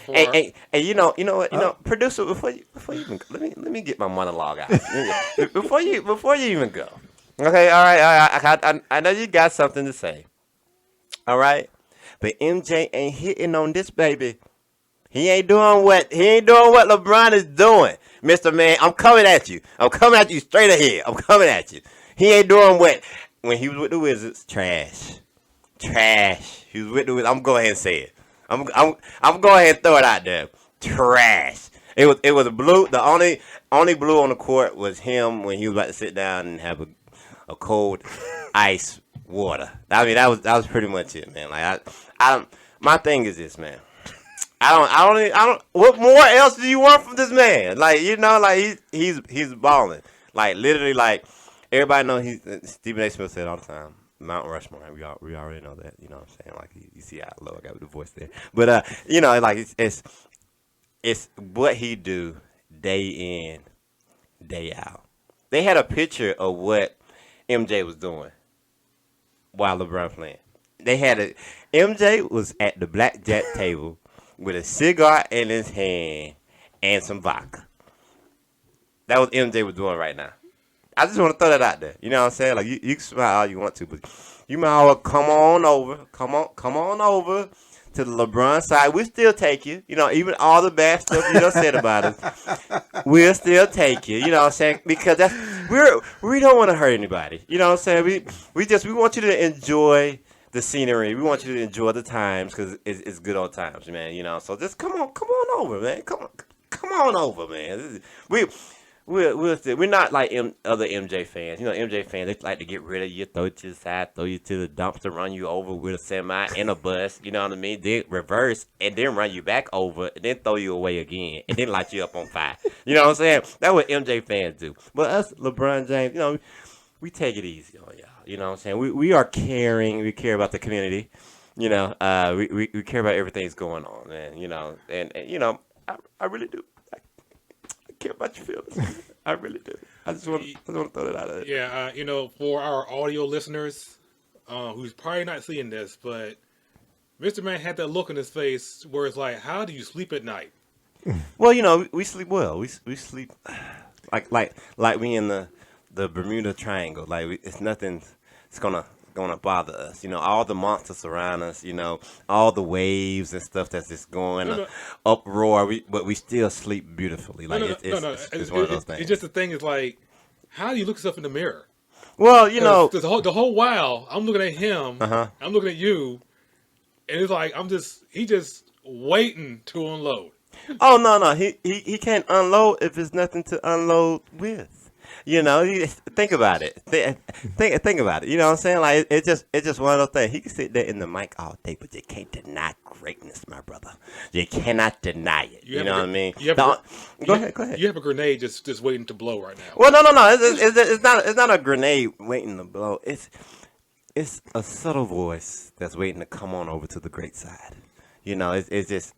and you know what, producer, before you even let me get my monologue out. before you even go. Okay, all right. I know you got something to say. All right, but MJ ain't hitting on this baby. He ain't doing what LeBron is doing, Mr. Man. I'm coming at you. I'm coming at you straight ahead. I'm coming at you. He ain't doing what. When he was with the Wizards, trash. He was with the Wizards. I'm going ahead and say it. I'm going ahead and throw it out there. Trash. It was blue. The only blue on the court was him when he was about to sit down and have a cold ice water. I mean, that was pretty much it, man. Like, my thing is this, man. I don't. What more else do you want from this man? Like, you know, like he's balling. Like, literally, like, everybody know Stephen A. Smith said all the time, Mount Rushmore. We already know that. You know what I'm saying? Like, you see how low I got with the voice there. But you know, like, it's what he do day in, day out. They had a picture of what MJ was doing while LeBron playing. MJ was at the blackjack table with a cigar in his hand and some vodka. That was MJ was doing right now. I just want to throw that out there. You know what I'm saying? Like you can smile all you want to, but you might as well come on over to the LeBron side. We'll still take you. You know, even all the bad stuff you done said about us, we'll still take you. You know what I'm saying? Because we don't want to hurt anybody. You know what I'm saying? We want you to enjoy the scenery. We want you to enjoy the times because it's good old times, man. You know, so just come on over, man. Come on over, man. We're not like other MJ fans. You know, MJ fans, they like to get rid of you, throw you to the side, throw you to the dumpster, run you over with a semi and a bus. You know what I mean? Then reverse and then run you back over and then throw you away again and then light you up on fire. You know what I'm saying? That's what MJ fans do. But us, LeBron James, you know, we take it easy on y'all. You know what I'm saying? We are caring. We care about the community. You know, we care about everything that's going on, man. You know, and you know, I really do. Care about your feelings. I really do. I just want to throw that out there. Yeah, you know, for our audio listeners, who's probably not seeing this, but Mr. Man had that look in his face where it's like, how do you sleep at night? Well, you know, we sleep well. We sleep like we in the Bermuda Triangle. Like it's nothing. It's gonna bother us. You know, all the monsters around us. You know, all the waves and stuff that's just going uproar. But we still sleep beautifully. Like it's one of those things. It's just the thing is like, how do you look yourself in the mirror? Well, you know, the whole while I'm looking at him, I'm looking at you, and it's like he just waiting to unload. Oh no, he can't unload if there's nothing to unload with. You know, think about it. Think about it. You know what I'm saying? Like it's just one of those things. He can sit there in the mic all day, but you can't deny greatness, my brother. You cannot deny it. You know what I mean? Go ahead. You have a grenade just waiting to blow right now. Well, no. It's not a grenade waiting to blow. It's a subtle voice that's waiting to come on over to the great side. You know, it's just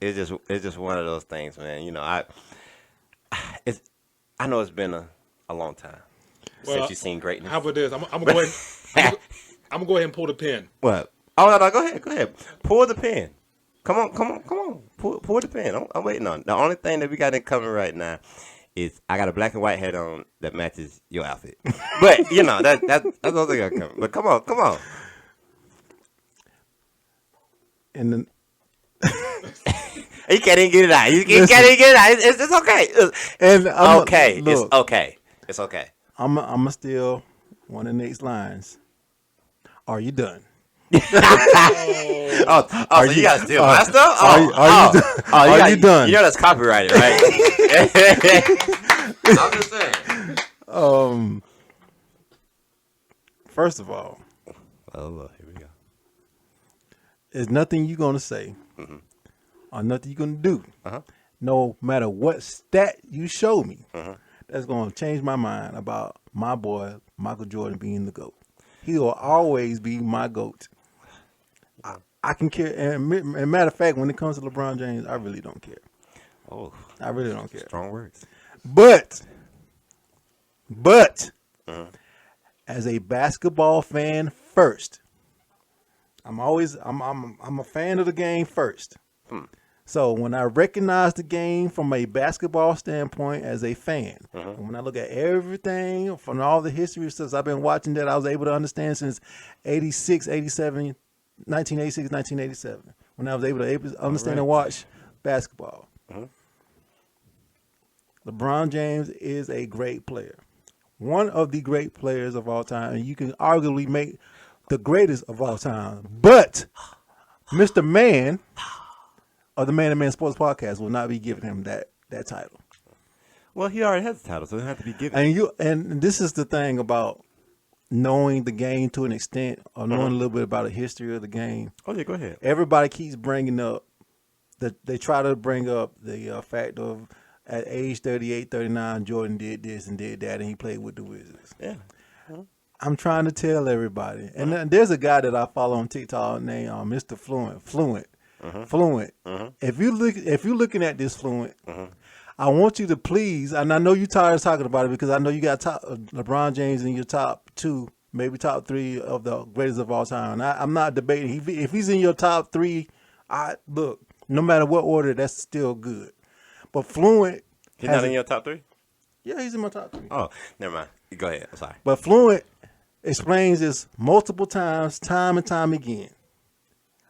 one of those things, man. You know, I know it's been a long time since you've seen greatness. How about this? I'm gonna go ahead. I'm gonna go ahead and pull the pin. What? Oh no! Go ahead. Pull the pin. Come on. Pull the pin. I'm waiting on. The only thing that we got in common right now is I got a black and white hat on that matches your outfit. But you know that's the only thing I got coming. But come on. And then he can't even get it out. He can't even get it out. It's okay. and It's okay. I'm still one of Nate's lines. Are you done? So you got to steal my stuff? Are you done? You know that's copyrighted, right? I'm just saying. First of all, here we go. there's nothing you're gonna say or nothing you're gonna do, no matter what stat you show me, that's gonna change my mind about my boy Michael Jordan being the GOAT. He will always be my GOAT. I can care. And matter of fact, when it comes to LeBron James, I really don't care. Oh, I really don't care. Strong words. But as a basketball fan first, I'm a fan of the game first. So when I recognize the game from a basketball standpoint as a fan, and when I look at everything from all the history since I've been watching that I was able to understand since 1986, 1987, when I was able to understand and watch basketball. LeBron James is a great player. One of the great players of all time, and you can arguably make the greatest of all time. But Mr. Man of the Man and Man Sports Podcast will not be giving him that title. Well, he already has the title, so it doesn't have to be given. And this is the thing about knowing the game to an extent, or knowing a little bit about the history of the game. Oh yeah, go ahead. Everybody keeps bringing up they try to bring up the fact of at age 38, 39, Jordan did this and did that, and he played with the Wizards. Yeah. I'm trying to tell everybody, and then there's a guy that I follow on TikTok named Mr. Fluent. If you're looking at this Fluent, I want you to please, and I know you're tired of talking about it because I know you got LeBron James in your top 2, maybe top 3 of the greatest of all time. And I'm not debating. If he's in your top 3, no matter what order, that's still good. But Fluent, he's not in your top 3. Yeah, he's in my top 3. Oh, never mind. Go ahead. I'm sorry. But Fluent explains this multiple times, time and time again.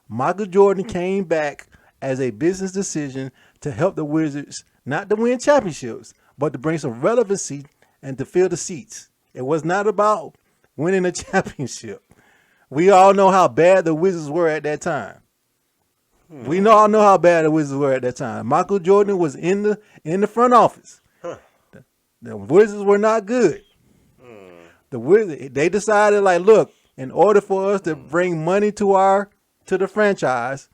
Michael Jordan came back as a business decision to help the Wizards not to win championships, but to bring some relevancy and to fill the seats. It was not about winning a championship. We all know how bad the Wizards were at that time. We all know how bad the Wizards were at that time. Michael Jordan was in the front office. The Wizards were not good. The Wizards, they decided, like, look, in order for us to bring money to the franchise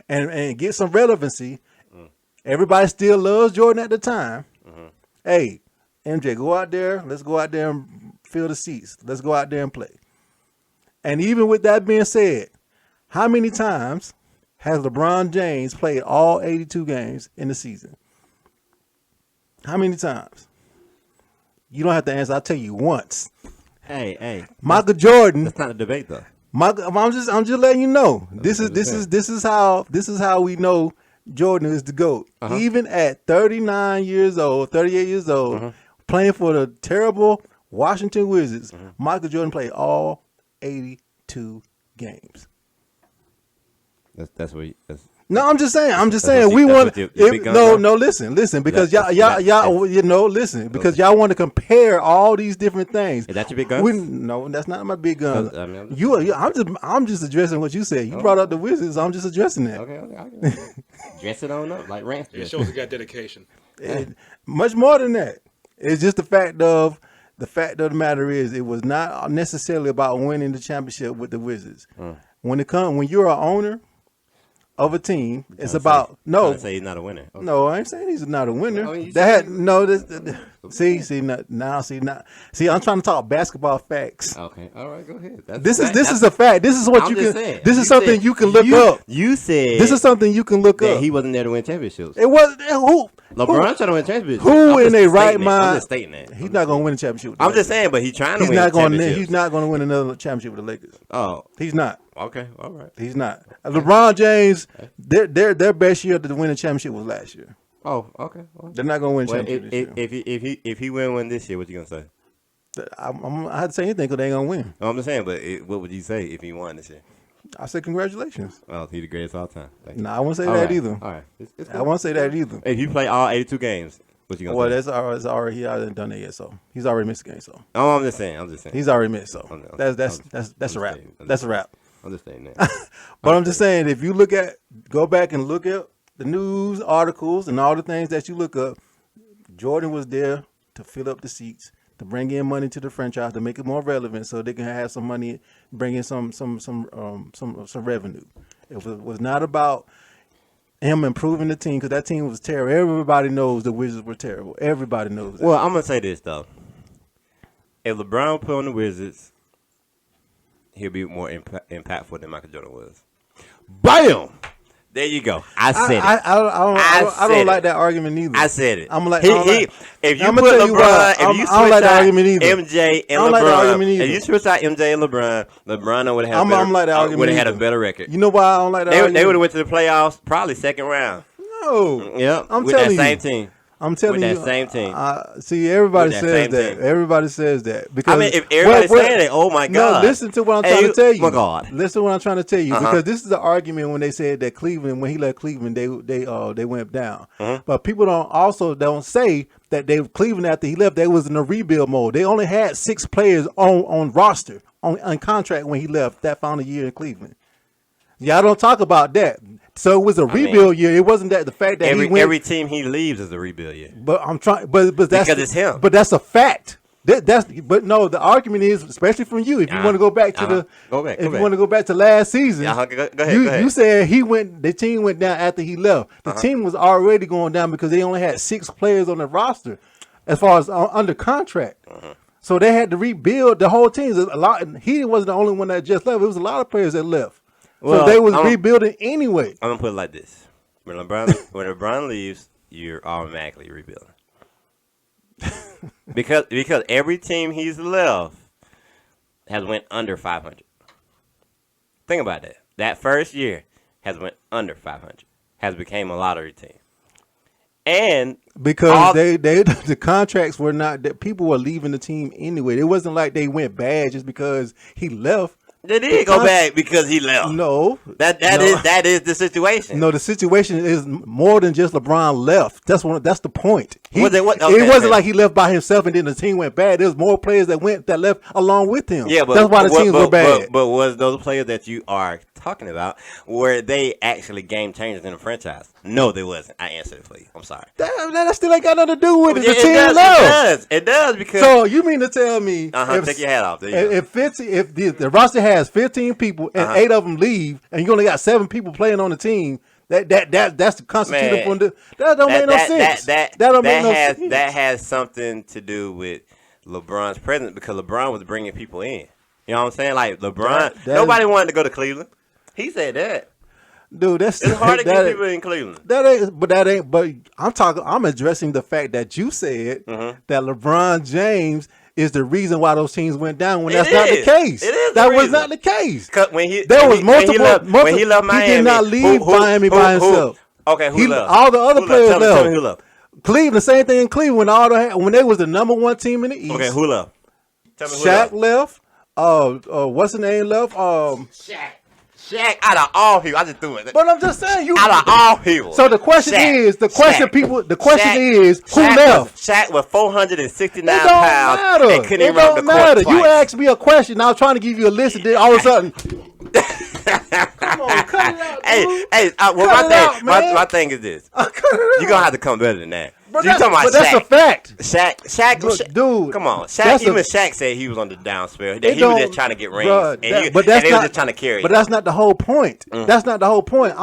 and get some relevancy, everybody still loves Jordan at the time. Hey, MJ, go out there. Let's go out there and fill the seats. Let's go out there and play. And even with that being said, how many times has LeBron James played all 82 games in the season? How many times? You don't have to answer. I'll tell you once. Hey. Michael Jordan. That's not a debate, though. I'm just letting you know. This is how we know Jordan is the GOAT. Even at 38 years old, playing for the terrible Washington Wizards, Michael Jordan played all 82 games. That's what. No, I'm just saying. Listen, because listen, because y'all want to compare all these different things. Is that your big gun? No, that's not my big gun. I mean, I'm just addressing what you said. You brought up the Wizards. I'm just addressing that. Okay. Dress it on up like Rance. It shows he got dedication. Much more than that. It's just the fact of the matter is, it was not necessarily about winning the championship with the Wizards. When you're an owner of a team, it's about say he's not a winner. Okay. No, I ain't saying he's not a winner. I mean, I'm trying to talk basketball facts. Okay, all right, go ahead. This is a fact. This is what I'm you just can. saying. This is something you can look up. You said This is something you can look that up. he wasn't there to win championships. It was who? LeBron trying to win championships. Who I'm in just their right stating mind? I'm just stating that. He's not going to win a championship. With the I'm just Lakers. saying, but he's trying to He's win not going. championships. He's not going to win another championship with the Lakers. Oh, He's not. okay, all right. He's not. LeBron James, their best year to win a championship was last year. Oh, okay. Well, They're not going to win a well, championship this year. if he win one this year, what you gonna say? I had to say anything because they ain't going to win. No, I'm just saying, but what would you say if he won this year? I said congratulations. Oh, he's the greatest of all time. Thank you. No, I won't say All that right. either. All right, it's I cool. won't say that either. If you play all 82 games, what you gonna Well, say? that's already he hasn't done that yet, so he's already missed the game. So Oh, I'm just saying. he's already missed. So I'm that's a wrap. saying. That's a wrap. I'm just saying that. But I'm just saying, if you go back and look at the news articles and all the things that you look up, Jordan was there to fill up the seats, to bring in money to the franchise, to make it more relevant, so they can have some money, bring in some revenue. It was not about him improving the team, because that team was terrible. Everybody knows the Wizards were terrible. Everybody knows that. Well, I'm gonna say this though. If LeBron put on the Wizards, he'll be more impactful than Michael Jordan was. Bam! There you go. I said it. I don't like that argument either. I said it. I'm like, if you I'ma put tell you LeBron, why. if you I don't switch like that out argument either. MJ and I don't like that argument LeBron, either. if you switch out MJ and LeBron would have had a better record. You know why I don't like that argument? They would have went to the playoffs probably second round. No. Yep. I'm with telling that you. same team. I'm telling With you. that same team. See, everybody With that says same that. team. Everybody says that. Because I mean, if everybody's saying it, oh my God. No, listen to what I'm Hey, trying to tell you. my God. Listen to what I'm trying to tell you. Uh-huh. Because this is the argument when they said that Cleveland, when he left Cleveland, they went down. Uh-huh. But people don't say that Cleveland after he left, they was in a rebuild mode. They only had 6 players on roster on contract when he left that final year in Cleveland. Y'all don't talk about that. So it was a rebuild year. It wasn't that the fact that every team he leaves is a rebuild year. But I'm trying. But that's because it's him. But that's a fact. But no. The argument is, especially from you, if you want to go back to you want to go back to last season, go ahead. You said the team went down after he left. The team was already going down because they only had 6 players on the roster, as far as under contract. So they had to rebuild the whole team. He wasn't the only one that just left. It was a lot of players that left. Well, so they was rebuilding anyway. I'm gonna put it like this: when LeBron leaves, you're automatically rebuilding. because every team he's left has went under 500. Think about that. That first year has went under 500. Has became a lottery team. And Because all- they the contracts were not that people were leaving the team anyway. It wasn't like they went bad just because he left. they did go back because he left. No, That no. is the situation. No, the situation is more than just LeBron left. That's the point. Was it what- it okay, wasn't okay. like he left by himself and then the team went bad. There's more players that left along with him. Yeah, but that's why the teams were bad. But was those players that you are talking about, were they actually game changers in the franchise? No, they wasn't. I answered it for you. I'm sorry. that still ain't got nothing to do with it. The It team does, left. It does because So you mean to tell me take your hat off. There you go. if the roster has 15 people and 8 of them leave and you only got 7 people playing on the team, that's the constitutive Man, from the that don't make no sense. That don't make no sense. That has something to do with LeBron's presence because LeBron was bringing people in. You know what I'm saying? Like LeBron, That nobody wanted to go to Cleveland. He said that. Dude, that's It's hard to that get ain't- people in Cleveland. That ain't. But I'm addressing the fact that you said that LeBron James is the reason why those teams went down when It that's not the is. case. It is the That was reason. not the case. 'Cause when he There when was he- multiple. when he left Miami, He did not leave who- Miami by himself. Okay, who left? All the other Who left? players Tell me left. who left. Cleveland, same thing in Cleveland. When they was the number 1 team in the East. Okay, who left? Tell me who Shaq left. left. What's the name left? Shaq out of all people. I just threw it. But I'm just saying you. Out of all people. So the question is, the question is, who left? Shaq was 469 It don't pounds matter. and couldn't It even run up don't the matter. court You twice. asked me a question. I was trying to give you a list, and then all of a sudden, come on, cut it out, dude. Cut it out, man. my thing is this. Cut it You're gonna out. have to come better than that. But You talking about that's a Shaq? fact. Shaq, Dude, come on. that's Even a- Shaq said he was on the down spell. That It he was don't- just trying to get rings, Bruh, and that- he, but and that's they was not. just trying to carry. But him. that's not the whole point. That's not the whole point.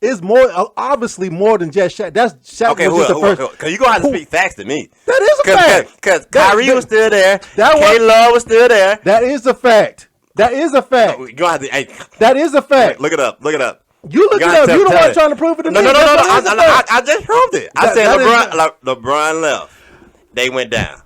It's more obviously more than just Shaq. That's Shaq Okay, was just the first. because you gonna have to who- speak facts to me. That is a fact. Because That- Kyrie that- was still there. that was- K-Love was still there. That is a fact. That is a fact. You gonna have to. Hey, That is a fact. look it up. Look it up. You look it gotta up. tell- You the tell one it. trying to prove it to No, me. no, no, no, no. That is a fact. I just proved it. I That- said that is LeBron left. They went down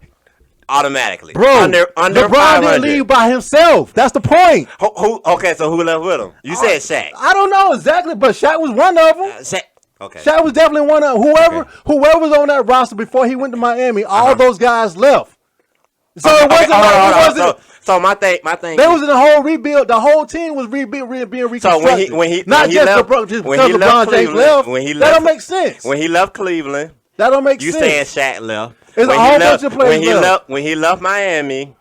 automatically. Bro, under LeBron 500. didn't leave by himself. That's the point. Okay, so who left with him? You said Shaq. I don't know exactly, but Shaq was one of them. Shaq. Okay. Shaq was definitely one of whoever Okay. whoever was on that roster before he went to Miami. All those guys left. So it wasn't hold like on, it hold on. wasn't. So my thing. There was in the whole rebuild. The whole team was being reconstructed. So when he not when he just left, LeBron, just when because he left LeBron James Cleveland, left. when he That left, don't make sense. When he left Cleveland, That don't make you sense. saying Shaq left. There's When a he whole left- bunch of players left. When he left Miami,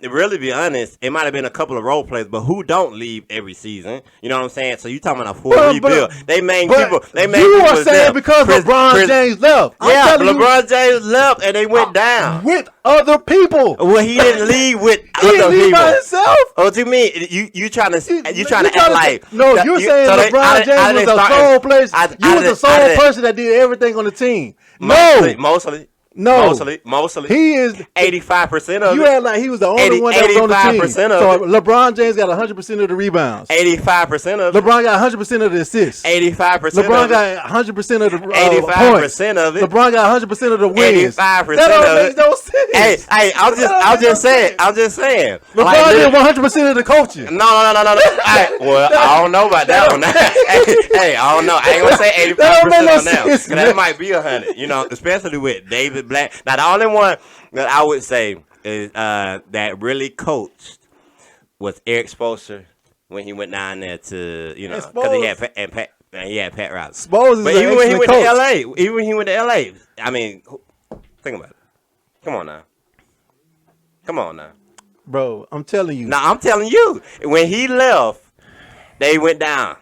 really be honest, it might have been a couple of role players, but who don't leave every season? You know what I'm saying? So you talking about a full rebuild? They main people. They main you people are was saying there. because LeBron James left. I'm Yeah, telling you, LeBron James left and they went down. with other people. Well, he didn't leave with He didn't other leave people. by himself. Oh, what do you mean? You trying to act like no? that You're you- saying so they- LeBron how did- how James did was they the start- sole place. how- You how was did- the how sole did- person that did everything on the team. Mostly. No, Mostly. he is. 85% of You it. had like he was the only one that was on the team. 85% of So it. LeBron James got 100% of the rebounds. 85% of it. LeBron got 100% of the assists. 85% LeBron of it. got 100% of the 85% points. of it. LeBron got 100% of the wins. 85% That don't of make it. no sense. Hey, I'm just saying. LeBron Like, did 100% of the coaching. No. Hey, well, I don't know about that one. Hey, I don't know. I ain't gonna say 85% That don't make no on that. sense, 'Cause man. that might be 100. You know, especially with David Black. Now, the only one that I would say is that really coached was Eric Spoelstra when he went down there to because he had Pat Riley. Spoels is But an even when he excellent went to coach. LA, I mean, think about it. Come on now. Bro, I'm telling you. Now I'm telling you, when he left, they went down.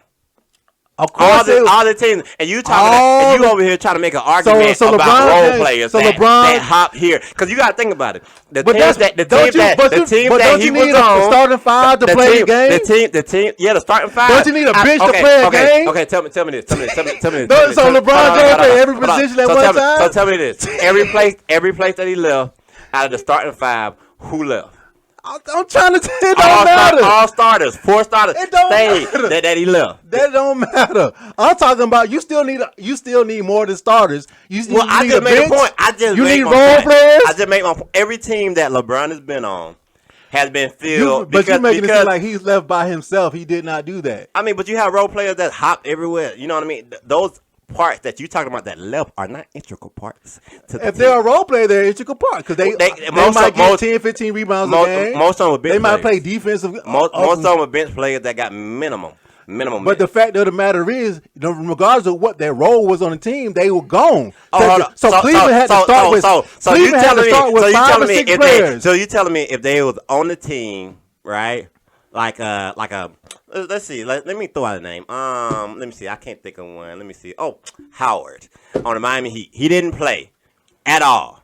Of All course, the teams, and you and you over here trying to make an argument so about LeBron role James- players so that LeBron- hop here, because you got to think about it. The But teams that's- that don't you- but don't he you was need on, a starting five to play the game? The team, the starting five. Don't you need a bench to play a game? Okay, tell me this. So LeBron James played every position at one time? So tell me this. Every place that he left, out of the starting five, who left? I'm trying to tell you, it don't matter. All starters, 4 starters, It don't stayed matter. that he left. That don't matter. I'm talking about you still need more than starters. Well, I need just made a bench. point. I just You made need my role point. players. I just made my point. Every team that LeBron has been on has been filled. But you're making it because seem like he's left by himself. He did not do that. I mean, but you have role players that hop everywhere. You know what I mean? Those parts that you talking about that left are not integral parts to the If team. they're a role player, they're integral part because they most might of- get most- 10, 15 rebounds most- a game. most of them are bench They might play players. defensive. Most of them are bench players that got minimum. But the fact of the matter is, regardless of what their role was on the team, they were gone. hold on. So Cleveland had to start with. So you Cleveland had telling to me? start with So you 5 or telling me 6 if players. so you telling me if they was on the team, right? Like a let's see. Let me throw out a name. Let me see. I can't think of one. Let me see. Oh, Howard on the Miami Heat. He didn't play at all.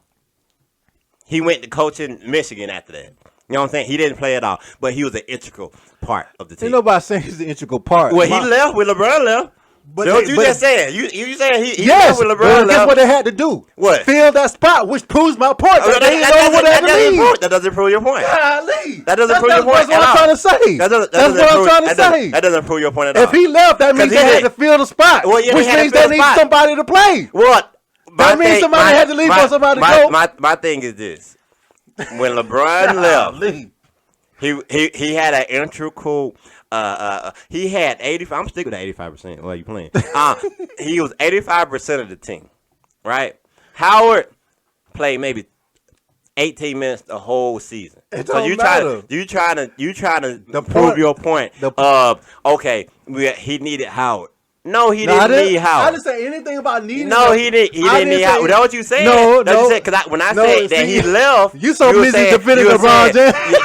He went to coaching Michigan after that. You know what I'm saying? He didn't play at all, but he was an integral part of the team. Ain't nobody saying he's an integral part. Well, he left when LeBron left. But That's what they- you but- just said. You said he Yes, left when but LeBron guess left. what they had to do? What? Fill that spot, which proves my point. Oh, They didn't know what they had to leave. that doesn't prove your point. Golly. That doesn't prove your point That's what at I'm all. trying to say. That doesn't, That's what I'm trying to say. That doesn't prove your point at all. If he left, that 'Cause means he they had did. to fill the spot, Well, yeah, which they had to means fill they the need spot. somebody to play. What? That means somebody had to leave for somebody to go. My thing is this: when LeBron left, Golly. he had an integral. He had 85. I'm sticking with 85%. Well, you playing? He was 85% of the team, right? Howard played maybe 18 minutes the whole season. It So don't you matter. trying to The prove point- your point the- of okay, he needed Howard. No, he No, I didn't need I Howard. didn't say anything about needing. No, him. he didn't. He I didn't need say- Howard. That's what you said. No, That's no. what you said. Because when I No, said that see, he left, you so were busy saying- defending you were LeBron saying- James.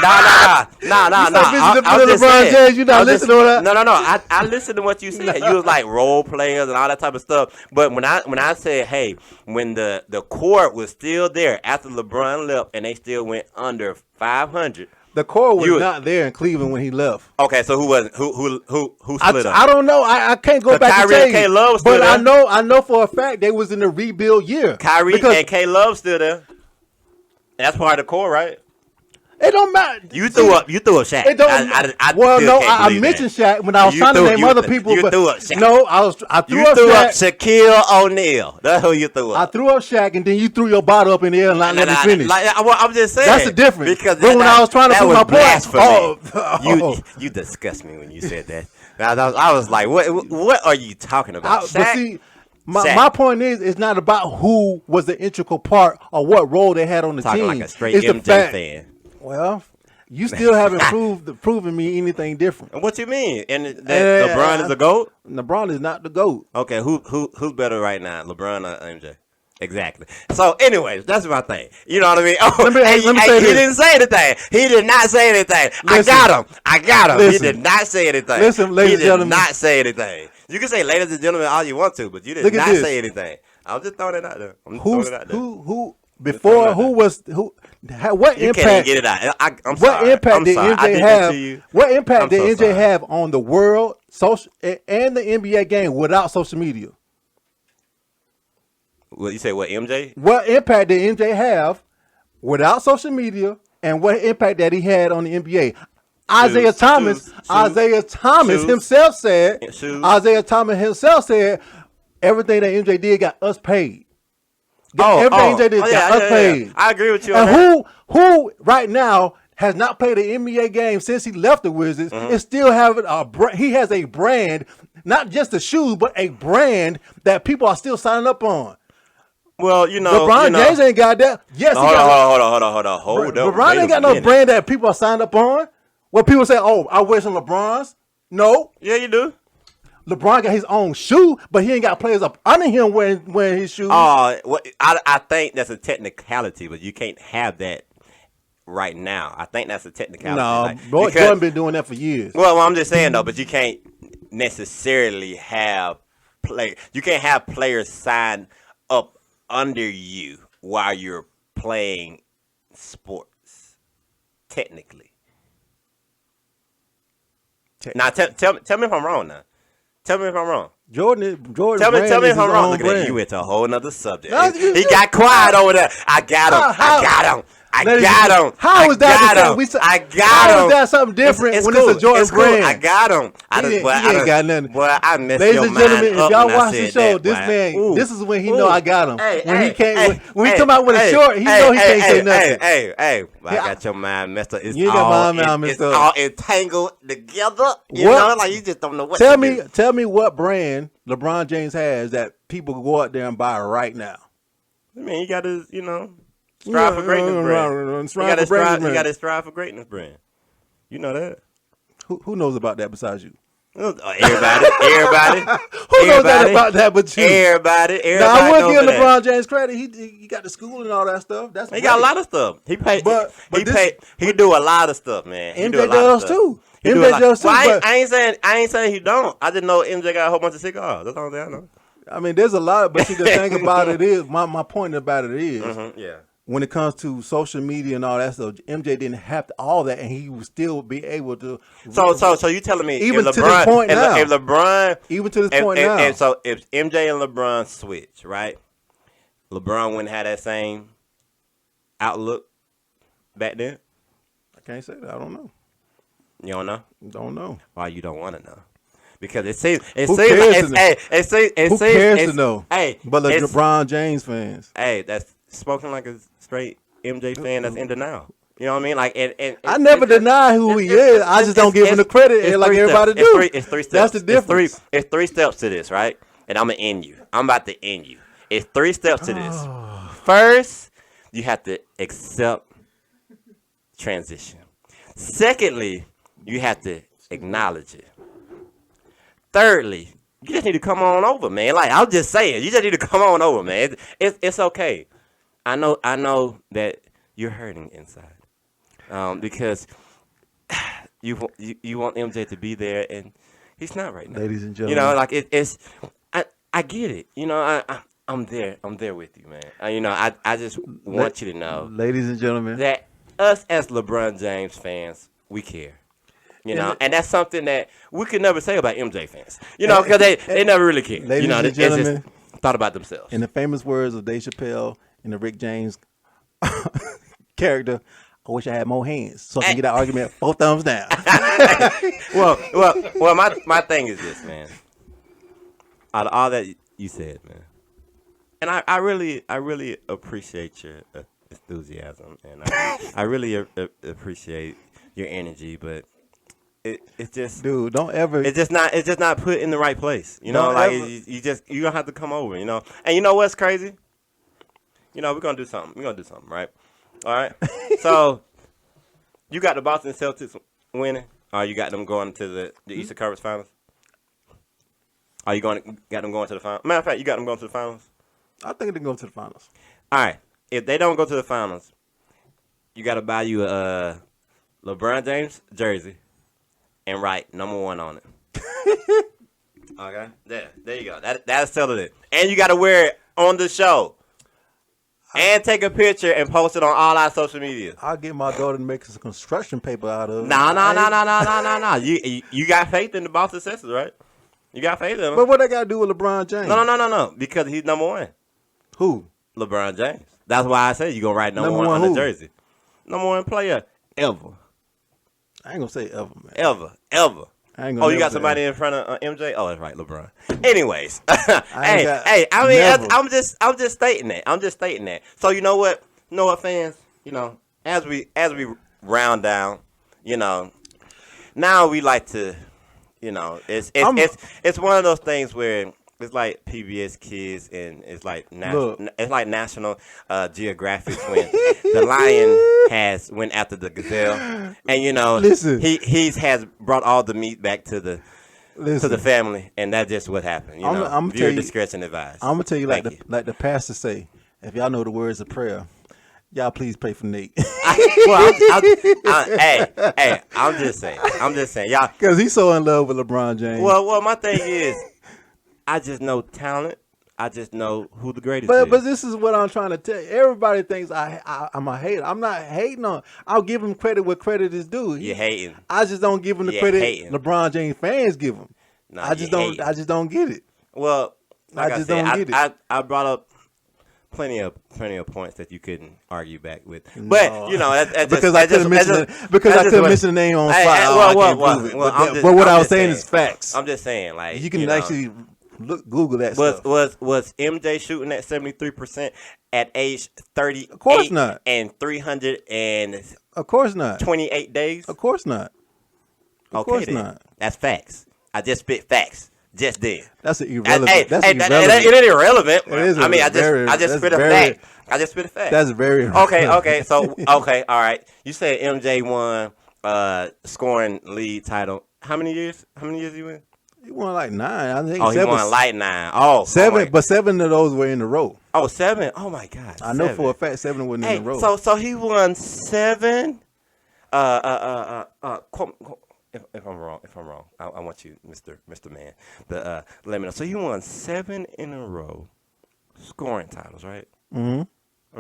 No. You so busy defending I'm just LeBron saying. James, you not I'm just- listening to that? No. I listened to what you said. You was like role players and all that type of stuff. But when I said, hey, when the court was still there after LeBron left and they still went under 500. The core was You- not there in Cleveland when he left. Okay, so who wasn't? Who split up? I don't know. I can't go But back Kyrie and tell and you. K-Love was but still I know for a fact they was in the rebuild year. Kyrie because and K Love still there. That's part of the core, right? it don't matter. You threw up Shaq. It don't. I well, still no, can't I believe mentioned that. Shaq when I was You trying to threw- name you other th- people. you but threw up Shaq. No, I threw You up threw Shaq. up Shaquille O'Neal. That's who you threw I up. threw up Shaq, and then you threw your bottle up in the air and not let me finish. I'm just saying. That's the difference. Because But when I was trying to that prove was my point- blasphemy. Oh. You disgust me when you said that. I was like, what are you talking about? But Shaq? see, Shaq. my point is, it's not about who was the integral part or what role they had on the Talking team. like a straight It's the MJ fact- fan. Well, you still haven't proven me anything different. And what you mean? And that Yeah, LeBron is a GOAT? LeBron is not the GOAT. Okay, who's better right now, LeBron or MJ? Exactly. So, anyways, that's my thing. You know what I mean? Oh, Let me say he this. didn't say anything. He did not say anything. Listen. I got him. Listen. He did not say anything. Listen, ladies he and did gentlemen. not say anything. You can say ladies and gentlemen all you want to, but you did Look at not this. say anything. I was just throwing it out there. I'm Who's throwing it out there. who before who was who? What You can't even impact? get it out. I'm What sorry. impact I'm did sorry. I MJ did that have? to you. What impact I'm did so MJ sorry. have on the world, social, and the NBA game without social media? What you say? What MJ? What impact did MJ have without social media, and what impact that he had on the NBA? Isaiah Thomas shoes. himself said. Shoes. Isaiah Thomas himself said everything that MJ did got us paid. Everything MJ did got us paid. I agree with you on And that. who right now has not played an NBA game since he left the Wizards and still having he has a brand, not just the shoes, but a brand that people are still signing up on. Well, you know, LeBron James ain't got that. Yes, he Hold got on. Hold up. LeBron Wait ain't a got no minute. brand that people are signed up on. When people say, "Oh, I wear some LeBrons," no, Yeah, you do. LeBron got his own shoe, but he ain't got players up under him wearing his shoes. I think that's a technicality, but you can't have that right now. I think that's a technicality. no, Jordan been doing that for years. Well, I'm just saying though, but you can't necessarily have You can't have players sign up under you while you're playing sports. Technically. Now, tell me if I'm wrong. Now, tell me if I'm wrong. Jordan. Tell me if I'm wrong. Look at that. You went to a whole nother subject. He got quiet over there. I got him. I got him. I got him. How is that different? I got him. How is that something different when it's a Jordan brand? I got him. He ain't got nothing. Boy, I messed Ladies your and mind gentlemen, if up y'all when I watch the said show, that, this boy. man, Ooh. this is when he Ooh. know I got him. Hey, when hey, he can't, hey, when he hey, come out with a hey, short, he hey, know he hey, can't say hey, nothing. Hey, I Yeah, got your mind messed up. It's You got all, my mind messed it's up. all entangled together. You What? know, like you just don't know what. Tell to do. me what brand brand LeBron James has that people can go out there and buy right now? I mean, you got to, strive for greatness brand. You got to strive for greatness brand. You know that. Who knows about that besides you? Everybody. Who knows that about that but you? Everybody. Now, I would give LeBron James credit. He got the school and all that stuff. He got a lot of stuff. He do a lot of stuff, man. MJ does too. MJ does too. Well, I ain't saying he don't. I just know MJ got a whole bunch of cigars. That's the only thing I know. I mean, there's a lot, but see, the thing about it is, my point about it is, yeah. When it comes to social media and all that stuff, MJ didn't have all that, and he would still be able to. So you telling me even if to LeBron, this point now, if LeBron, even to this point now, and so if MJ and LeBron switch, right? LeBron wouldn't have that same outlook back then. I can't say that. I don't know. You don't know? Don't know. Why you don't want to know? Because it seems Who cares to know? Hey, but the LeBron James fans. Hey, that's spoken like a straight MJ fan that's in denial. You know what I mean? Like, and I never deny who he is. I just don't give him the credit like everybody do. It's three steps. That's the difference. It's three steps to this, right? And I'm gonna end you. I'm about to end you. It's 3 steps to this. First, you have to accept transition. Secondly, you have to acknowledge it. Thirdly, you just need to come on over, man. Like, I'm just saying, you just need to come on over, man. It's okay. I know that you're hurting inside, because you want MJ to be there, and he's not right now. Ladies and gentlemen, like it's. I get it. I'm there with you, man. I just want you to know, ladies and gentlemen, that us as LeBron James fans, we care. And that's something that we could never say about MJ fans. Because they never really care. Ladies and they gentlemen, just thought about themselves. In the famous words of Dave Chappelle in the Rick James character, I wish I had more hands so I can get that argument 4 thumbs down. well, my thing is this, man. Out of all that you said, man, and I really appreciate your enthusiasm, and I really appreciate your energy, but it's just, dude, don't ever. It's just not put in the right place. You gonna have to come over. And you know what's crazy? We're gonna do something. Right? All right. So you got the Boston Celtics winning, or you got them going to the Eastern Conference Finals? Are you got them going to the finals? Matter of fact, you got them going to the finals? I think they go to the finals. All right. If they don't go to the finals, you got to buy you a LeBron James jersey and write number 1 on it. Okay? There you go. That'll settle it. And you got to wear it on the show. And take a picture and post it on all our social media. I'll get my daughter to make some construction paper out of it. No. You got faith in the Boston Celtics, right? You got faith in him. But what they got to do with LeBron James? No. Because he's number 1. Who? LeBron James. That's why I said you're going to write number 1 on the jersey. Number 1 player ever. I ain't going to say ever, man. Ever. I ain't gonna you got somebody in front of MJ? Oh, that's right, LeBron. Anyways. I'm just stating that. So you know what? Fans? As we round down, now we like to, it's one of those things where it's like PBS Kids, and it's like National Geographic when the lion went after the gazelle, and listen, he has brought all the meat back to the family, and that's just what happened. I'm viewer discretion advised. I'm gonna tell you like the pastor say, if y'all know the words of prayer, y'all please pray for Nate. I'm just saying, y'all, because he's so in love with LeBron James. Well, my thing is, I just know talent. I just know who the greatest is. But this is what I'm trying to tell you. Everybody thinks I'm a hater. I'm not hating on. I'll give him credit where credit is due. You're hating. I just don't give him the credit LeBron James fans give him. No, I just don't get it. Well, like I just don't get it. I brought up plenty of points that you couldn't argue back with. But because I couldn't mention the name on file. But what I was saying is facts. I'm just saying, like, you can actually Google that stuff. Was MJ shooting at 73% at age 30? Of course not. And 300 and of course not 28 days. Of course not. Of course then. not. That's facts. I just spit facts. just then. That's an irrelevant. Hey, That's hey, irrelevant. it ain't irrelevant. It is I mean, I very- just that's spit a very- fact. I just spit a fact. That's very irrelevant. Okay. So okay, all right. You said MJ won scoring lead title. How many years? How many years he win? He won like 9. I think Oh, he 7. won like 9. Oh, 7, oh but 7 of those were in a row. oh, 7. Oh my God. I know 7. for a fact 7 wasn't Hey, in a row. so he won 7. If I'm wrong, I want you, Mr. Man, to let me know. So he won 7 in a row, scoring titles, right? Mm-hmm.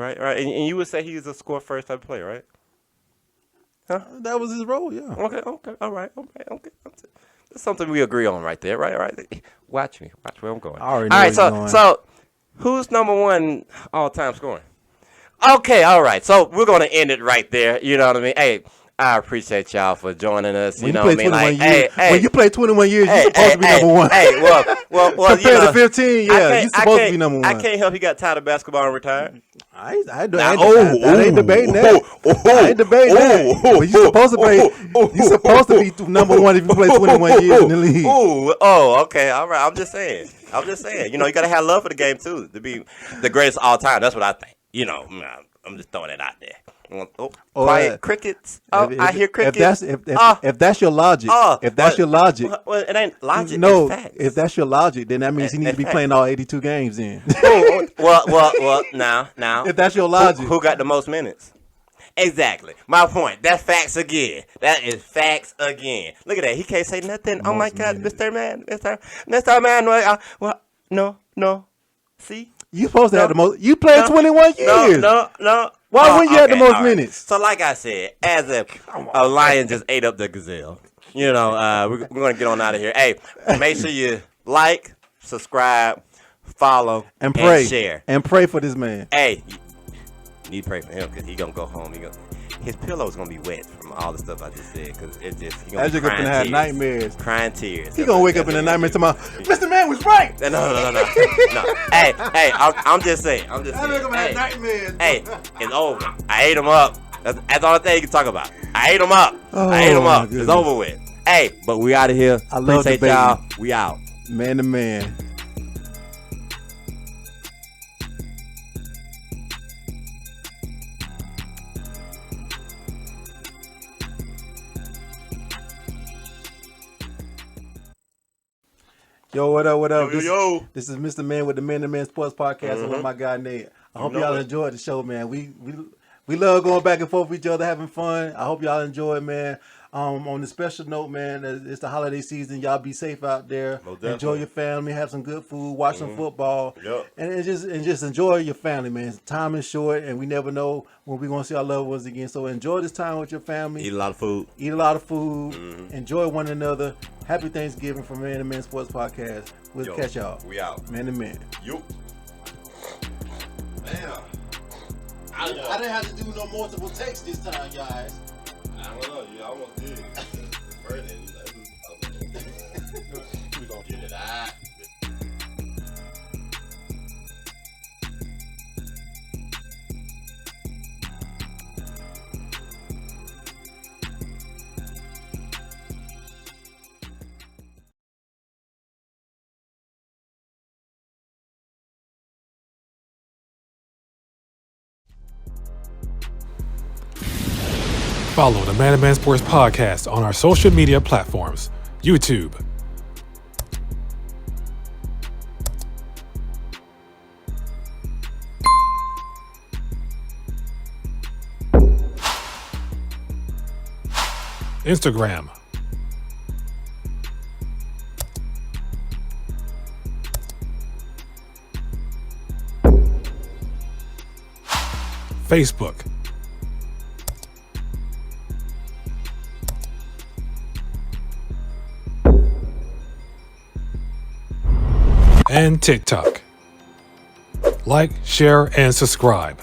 Right. And you would say he's a score first type of player, right? That was his role, yeah. Okay, all right, okay. That's something we agree on right there, right? Watch where I'm going. I already All know right, where you're going. so who's number 1 all-time scoring? Okay, all right. So we're gonna end it right there. You know what I mean? Hey, I appreciate y'all for joining us. When You know play what I mean? 21 Like, years, hey, when you play 21 years, you're supposed to be number 1. Hey, well, Compared you know, to 15, yeah, you're supposed to be number 1. I can't help he got tired of basketball and retired. I ain't debating that. I ain't debating that. But you supposed to be number 1 if you play 21 years in the league. Okay, all right. I'm just saying. You know, you gotta have love for the game too to be the greatest of all time. That's what I think. You know, I'm just throwing it out there. Quiet crickets. I hear crickets. If that's your logic, well, it ain't logic. No, it's facts. if that's your logic, then that means he needs to be playing all 82 games in. well, now. If that's your logic, who got the most minutes? Exactly. My point. That's facts again. That is facts again. Look at that. He can't say nothing. Oh my God, Mr. Man, Mr. Man. Well, no. See. You supposed to have the most. You played 21 years. No. Why wouldn't you have the most minutes? So, like I said, as a lion just ate up the gazelle, you know, we're going to get on out of here. Hey, make sure you like, subscribe, follow, and pray. And share. And pray for this man. Hey, you need to pray for him because he's going to go home. His pillow's going to be wet from all the stuff I just said because it's just, he's going to be crying have tears. Nightmares. Crying tears. He's going to wake up in the nightmare tomorrow. Mr. Man was right. No. Hey, I'm just saying. That nigga had nightmares. Hey, it's over. I ate him up. That's the only thing you can talk about. I ate him up. Goodness. It's over with. Hey, but we out of here. I love Appreciate debating. y'all. We out. Man to man. Yo, what up? Yo. This is Mr. Man with the Man to Man Sports Podcast. I'm with my guy Nate. I hope y'all enjoyed the show, man. We love going back and forth with each other, having fun. I hope y'all enjoy it, man. On the special note, man, it's the holiday season. Y'all be safe out there. Enjoy your family. Have some good food. Watch some football. Yep. And just enjoy your family, man. Time is short, and we never know when we're going to see our loved ones again. So enjoy this time with your family. Eat a lot of food. Enjoy one another. Happy Thanksgiving from Man to Man Sports Podcast. We'll catch y'all. We out. Man to Man. Yo. Damn. I didn't have to do no multiple takes this time, guys. I don't know. You almost did. We gonna get it out. Follow the Man and Man Sports Podcast on our social media platforms. YouTube, Instagram, Facebook, and TikTok. Like, share, and subscribe.